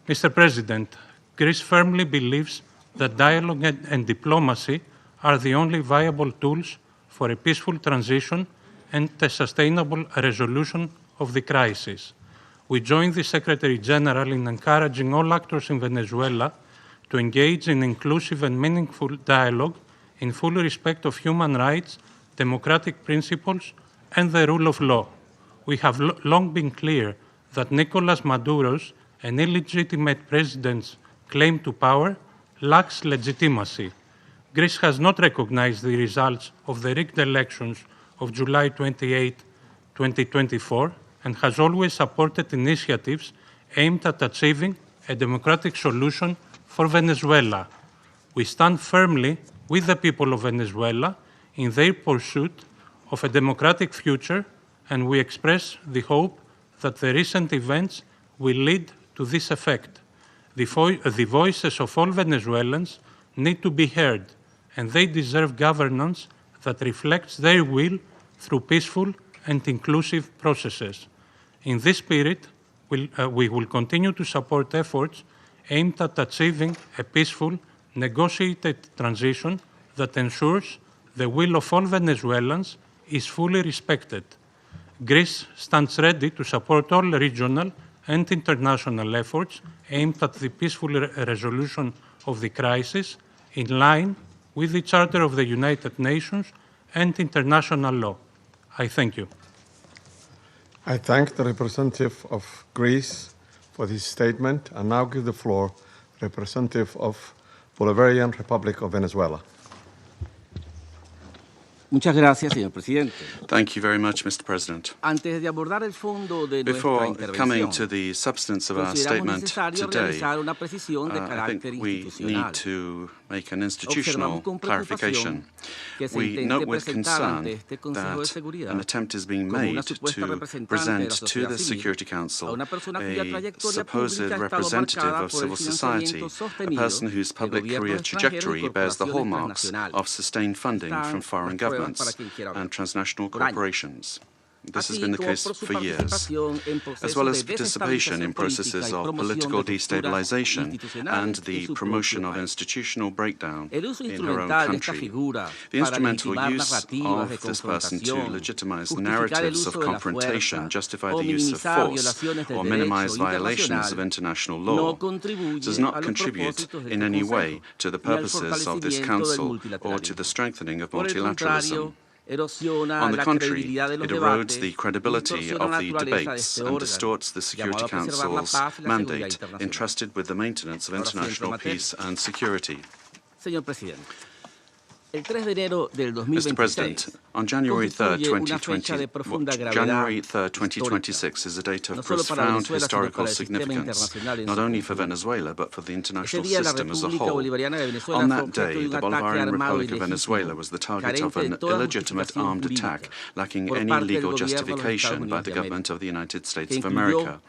Mr. President, Greece firmly believes that dialogue and diplomacy are the only viable tools for a peaceful transition and a sustainable resolution of the crisis. We join the Secretary General in encouraging all actors in Venezuela to engage in inclusive and meaningful dialogue in full respect of human rights, democratic principles, and the rule of law. We have long been clear that Nicolas Maduro's and illegitimate president's claim to power lacks legitimacy. Greece has not recognized the results of the rigged elections of July 28, 2024, and has always supported initiatives aimed at achieving a democratic solution for Venezuela. We stand firmly with the people of Venezuela in their pursuit of a democratic future, and we express the hope that the recent events will lead to this effect. The voices of all Venezuelans need to be heard, and they deserve governance that reflects their will through peaceful and inclusive processes. In this spirit, we will continue to support efforts aimed at achieving a peaceful, negotiated transition that ensures the will of all Venezuelans is fully respected. Greece stands ready to support all regional and international efforts aimed at the peaceful resolution of the crisis in line with the Charter of the United Nations and international law. I thank you. I thank the representative of Greece for this statement and now give the floor to the representative of Bolivarian Republic of Venezuela. Muchas gracias, señor presidente. Thank you very much, Mr. President. Antes de abordar el fondo de Before coming to the substance of our statement today, I think we need to make an institutional clarification. We note with concern that an attempt is being made to present to the Security Council a supposed representative of civil society, a person whose public career trajectory bears the hallmarks of sustained funding from foreign governments and transnational corporations. This has been the case for years, as well as participation in processes of political destabilization and the promotion of institutional breakdown in her own country. The instrumental use of this person to legitimize narratives of confrontation, justify the use of force, or minimize violations of international law does not contribute in any way to the purposes of this Council or to the strengthening of multilateralism. On the contrary, it erodes the credibility of the debates and distorts the Security Council's mandate entrusted with the maintenance of international peace and security. Mr. President, on January 3, 2026 is a date of profound historical significance, not only for Venezuela, but for the international system as a whole. On that day, the Bolivarian Republic of Venezuela was the target of an illegitimate armed attack, lacking any legal justification by the government of the United States of America,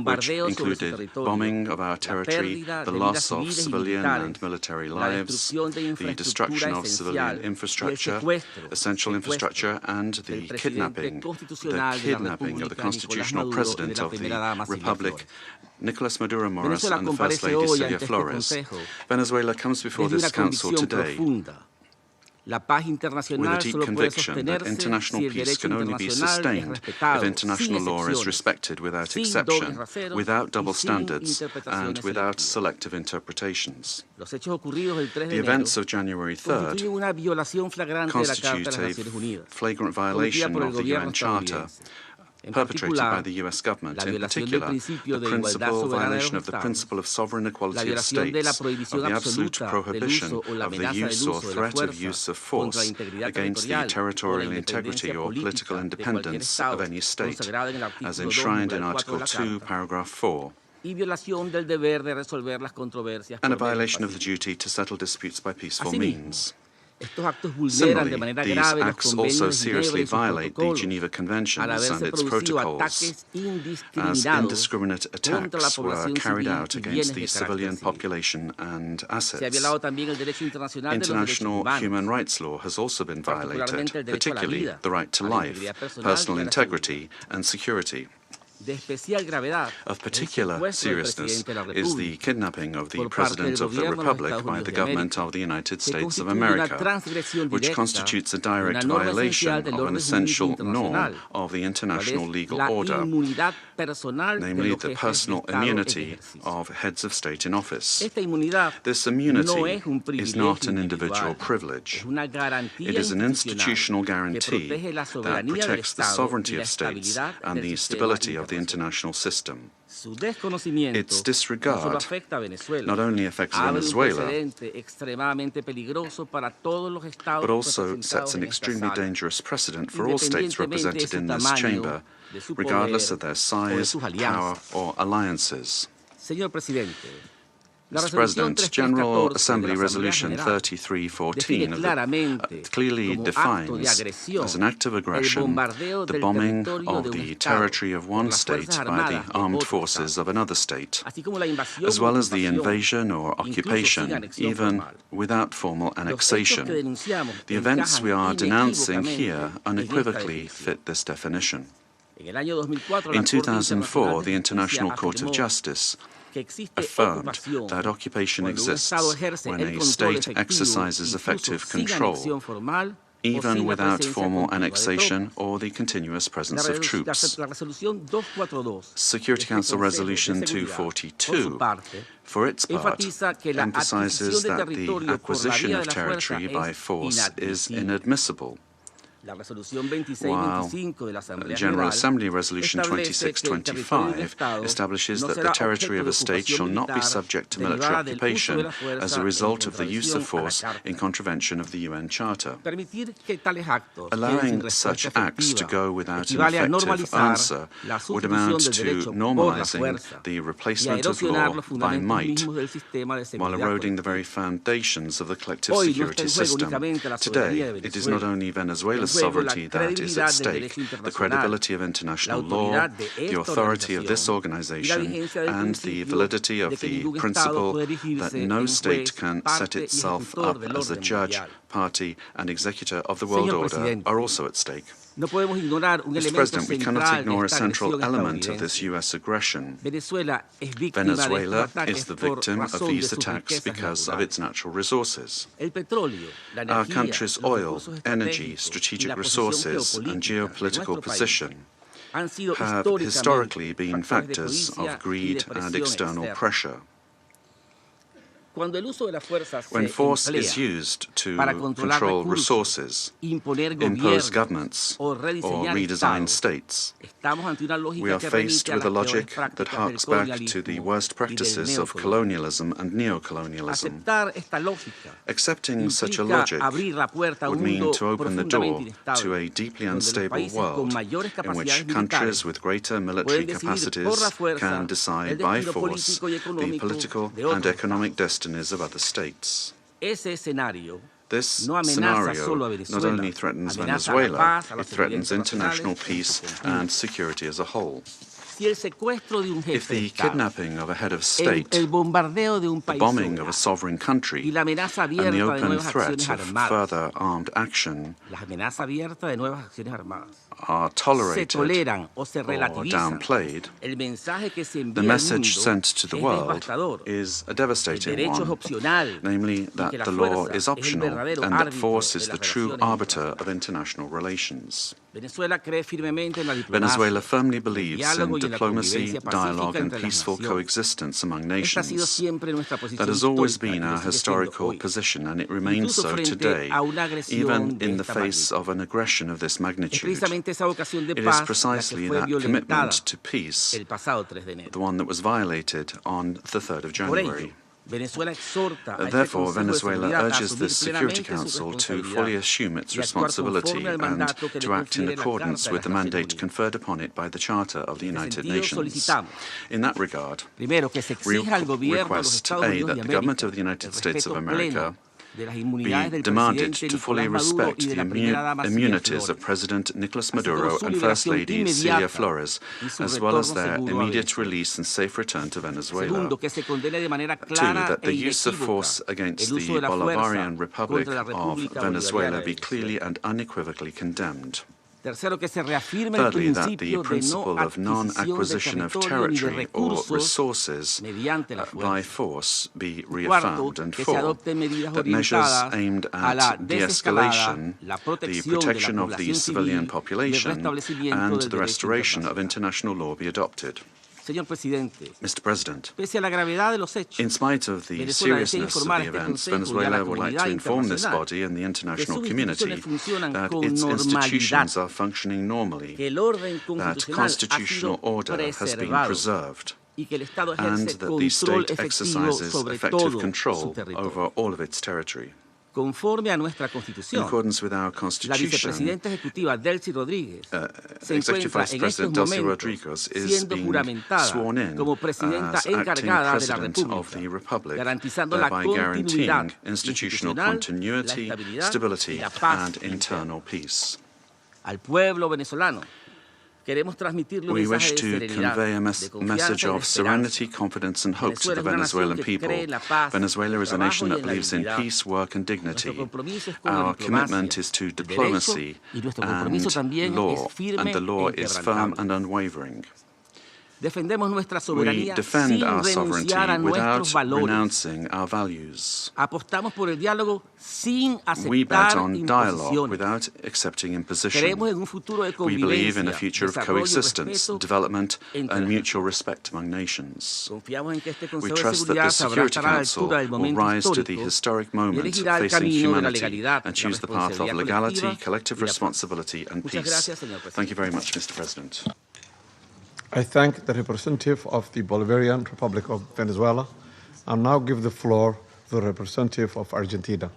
which included bombing of our territory, the loss of civilian and military lives, the destruction of civilian infrastructure, essential infrastructure, and the kidnapping of the constitutional president of the Republic, Nicolas Maduro Moros, and the First Lady Celia Flores. Venezuela comes before this Council today with a deep conviction that international peace can only be sustained if international law is respected without exception, without double standards, and without selective interpretations. The events of January 3rd constitute a flagrant violation of the UN Charter, perpetrated by the U.S. government, in particular, the violation of the principle of sovereign equality of states, of the absolute prohibition of the use or threat of use of force against the territorial integrity or political independence of any state, as enshrined in Article 2, Paragraph 4. And a violation of the duty to settle disputes by peaceful means. Similarly, these acts also seriously violate the Geneva Conventions and its protocols, as indiscriminate attacks were carried out against the civilian population and assets. International human rights law has also been violated, particularly the right to life, personal integrity, and security. Of particular seriousness is the kidnapping of the President of the Republic by the government of the United States of America, which constitutes a direct violation of an essential norm of the international legal order, namely the personal immunity of heads of state in office. This immunity is not an individual privilege. It is an institutional guarantee that protects the sovereignty of states and the stability of the international system. Its disregard not only affects Venezuela, but also sets an extremely dangerous precedent for all states represented in this chamber, regardless of their size, power, or alliances. Mr. President, General Assembly Resolution 3314 clearly defines as an act of aggression the bombing of the territory of one state by the armed forces of another state, as well as the invasion or occupation, even without formal annexation. The events we are denouncing here unequivocally fit this definition. In 2004, the International Court of Justice affirmed that occupation exists when a state exercises effective control, even without formal annexation or the continuous presence of troops. Security Council Resolution 242, for its part, emphasizes that the acquisition of territory by force is inadmissible, while General Assembly Resolution 2625 establishes that the territory of a state shall not be subject to military occupation as a result of the use of force in contravention of the UN Charter. Allowing such acts to go without an effective answer would amount to normalizing the replacement of law by might, while eroding the very foundations of the collective security system. Today, it is not only Venezuela's sovereignty that is at stake, the credibility of international law, the authority of this organization, and the validity of the principle that no state can set itself up as a judge, party, and executor of the world order are also at stake. Mr. President, we cannot ignore a central element of this U.S. aggression. Venezuela is the victim of these attacks because of its natural resources. Our country's oil, energy, strategic resources, and geopolitical position have historically been factors of greed and external pressure. When force is used to control resources, impose governments, or redesign states, we are faced with a logic that harks back to the worst practices of colonialism and neocolonialism. Accepting such a logic would mean to open the door to a deeply unstable world in which countries with greater military capacities can decide by force the political and economic destinies of other states. This scenario not only threatens Venezuela, it threatens international peace and security as a whole. If the kidnapping of a head of state, the bombing of a sovereign country, and the open threat of further armed action are tolerated or downplayed, the message sent to the world is a devastating one, namely that the law is optional and that force is the true arbiter of international relations. Venezuela firmly believes in diplomacy, dialogue, and peaceful coexistence among nations. That has always been our historical position, and it remains so today, even in the face of an aggression of this magnitude. It is precisely that commitment to peace, the one that was violated on the 3rd of January. Therefore, Venezuela urges the Security Council to fully assume its responsibility and to act in accordance with the mandate conferred upon it by the Charter of the United Nations. In that regard, we request, A, that the government of the United States of America be demanded to fully respect the immunities of President Nicolas Maduro and First Lady Celia Flores, as well as their immediate release and safe return to Venezuela. 2, that the use of force against the Bolivarian Republic of Venezuela be clearly and unequivocally condemned. Thirdly, that the principle of non-acquisition of territory or resources by force be reaffirmed. And 4, that measures aimed at de-escalation, the protection of the civilian population, and the restoration of international law be adopted. Mr. President, in spite of the seriousness of the events, Venezuela would like to inform this body and the international community that its institutions are functioning normally, that constitutional order has been preserved, and that the state exercises effective control over all of its territory. In accordance with our Constitution, Executive Vice President Delcy Rodriguez is being sworn in as acting President of the Republic, thereby guaranteeing institutional continuity, stability, and internal peace. We wish to convey a message of serenity, confidence, and hope to the Venezuelan people. Venezuela is a nation that believes in peace, work, and dignity. Our commitment is to diplomacy and law, and the law is firm and unwavering. We defend our sovereignty without renouncing our values. We bet on dialogue without accepting imposition. We believe in a future of coexistence, development, and mutual respect among nations. We trust that the Security Council will rise to the historic moment facing humanity and choose the path of legality, collective responsibility, and peace. Thank you very much, Mr. President. I thank the representative of the Bolivarian Republic of Venezuela and now give the floor to the representative of Argentina.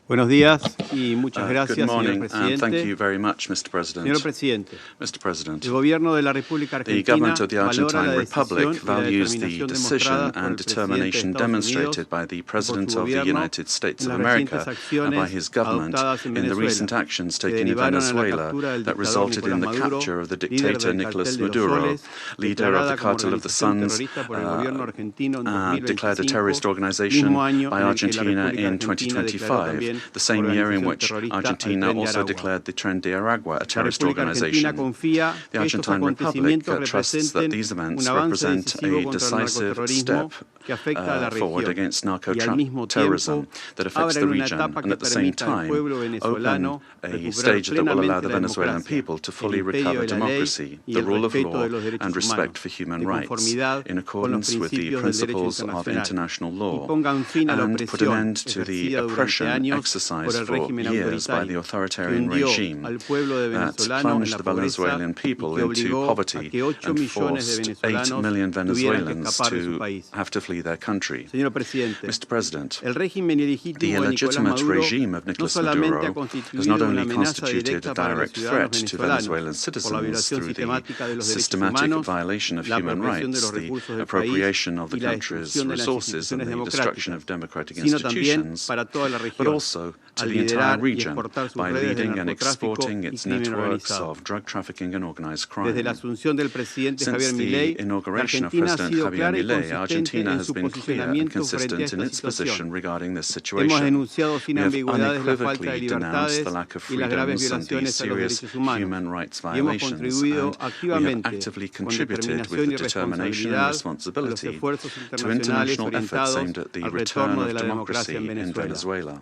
Buenos días y muchas gracias, good morning, señor presidente. And thank you very much, Mr. President. Señor presidente, Mr. President, el gobierno de la República the Argentina government of the Argentine valora la Republic decisión y la values the determinación decision demostrada por and el determination presidente de Estados demonstrated Unidos by the President su of the gobierno United States en of las America recientes and by acciones his government adoptadas en in the Venezuela, recent actions que taken in derivaron en la Venezuela captura del that dictador resulted in the Nicolás Maduro, capture of the líder dictator del Nicolas Cartel de los Maduro, Soles, leader of the declarada como Cartel of the organización Suns, terrorista por el gobierno argentino en declared a 2025, terrorist organization mismo año by en el que la Argentina República in Argentina declaró 2025, también the same year in which organización terrorista al Argentina Tren de also Aragua. declared the Tren de Aragua a La terrorist República Argentina organization. confía The que estos Argentine Republic acontecimientos trusts that representen these events un avance represent decisivo a contra el decisive narcoterrorismo step que afecta a la forward región against y al mismo narco-terrorism tiempo that affects the abren una region, etapa and que at the same permita al time pueblo open venezolano a recuperar stage that will allow plenamente the la Venezuelan democracia, people to fully el imperio recover de la ley democracy, y the el rule of respeto law, de los derechos and respect humanos, for human de rights, conformidad in con los accordance with the principios del derecho principles of internacional, international y law, pongan fin a la and put an opresión end to the ejercida durante oppression años por exercised el for régimen years by the autoritario que authoritarian hundió regime al pueblo de that venezolano en plunged la the pobreza Venezuelan y people que into obligó a poverty que 8 and millones de forced 8 venezolanos million tuvieran que Venezuelans escapar de su to país. have to flee their country. Señor presidente, Mr. President, el régimen the ilegítimo de Nicolás illegitimate Maduro regime of no Nicolas solamente ha Maduro has not constituido una only amenaza constituted directa a para los direct ciudadanos threat to venezolanos Venezuelan por la citizens violación through the sistemática de los derechos systematic humanos, violation of la human apropiación de rights, los the recursos del país appropriation of the y la country's destrucción de las resources, and instituciones the destruction democráticas, of democratic sino también institutions, para toda la but región, also to al the entire liderar y region exportar sus by redes de leading and narcotráfico exporting y its crimen networks organizado. of drug trafficking and organized crime. Desde la asunción del presidente Since Javier the Milei, la inauguration of Argentina ha President sido Javier clara y Milei, consistente Argentina en has su been clear and posicionamiento frente a consistent in esta its position situación. regarding this Hemos situation. denunciado sin We have ambigüedades la falta de unequivocally denounced libertades the lack of y las graves freedoms and the violaciones a los serious derechos humanos human rights y hemos violations, contribuido and we have activamente actively con contributed determinación y with determination and responsabilidad a los responsibility esfuerzos to internacionales international efforts orientados aimed at the al return retorno of de la democracy democracia en in Venezuela. Venezuela.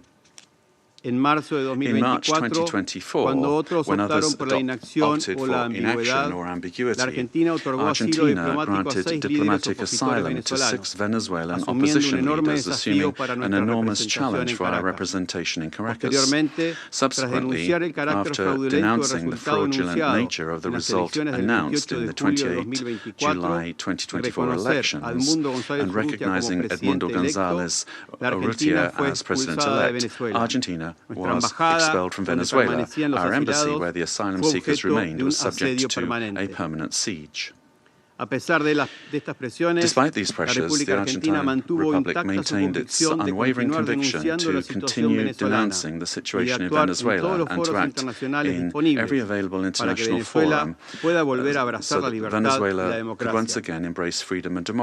En marzo de In March 2024, 2024, cuando otros when optaron others por la inacción opted o la for inaction ambigüedad, or la ambiguity, Argentina otorgó asilo Argentina diplomático a granted 6 líderes diplomatic opositores asylum to venezolanos, 6 Venezuelan asumiendo un opposition enorme leaders, desafío assuming para an nuestra enormous representación challenge en for our Caracas. representation in Caracas. Posteriormente, tras Subsequently, denunciar el carácter after fraudulento del denouncing the resultado fraudulent anunciado nature of the en las result elecciones del announced 28 in de the julio de 28 2024, July y 2024 reconocer a elections, Edmundo González and Urrutia como recognizing Edmundo presidente electo, González la Argentina Urrutia fue as expulsada de president-elect, Venezuela. Argentina Nuestra was embajada, expelled from donde Venezuela. permanecían los Our embassy, asilados, where the asylum fue seekers objeto remained, de un was subject asedio to a permanente. permanent siege. Despite these pressures, the Argentine Republic maintained its unwavering conviction to continue denouncing the situation in Venezuela and to act in every available international forum so that Venezuela could once again embrace freedom and democracy.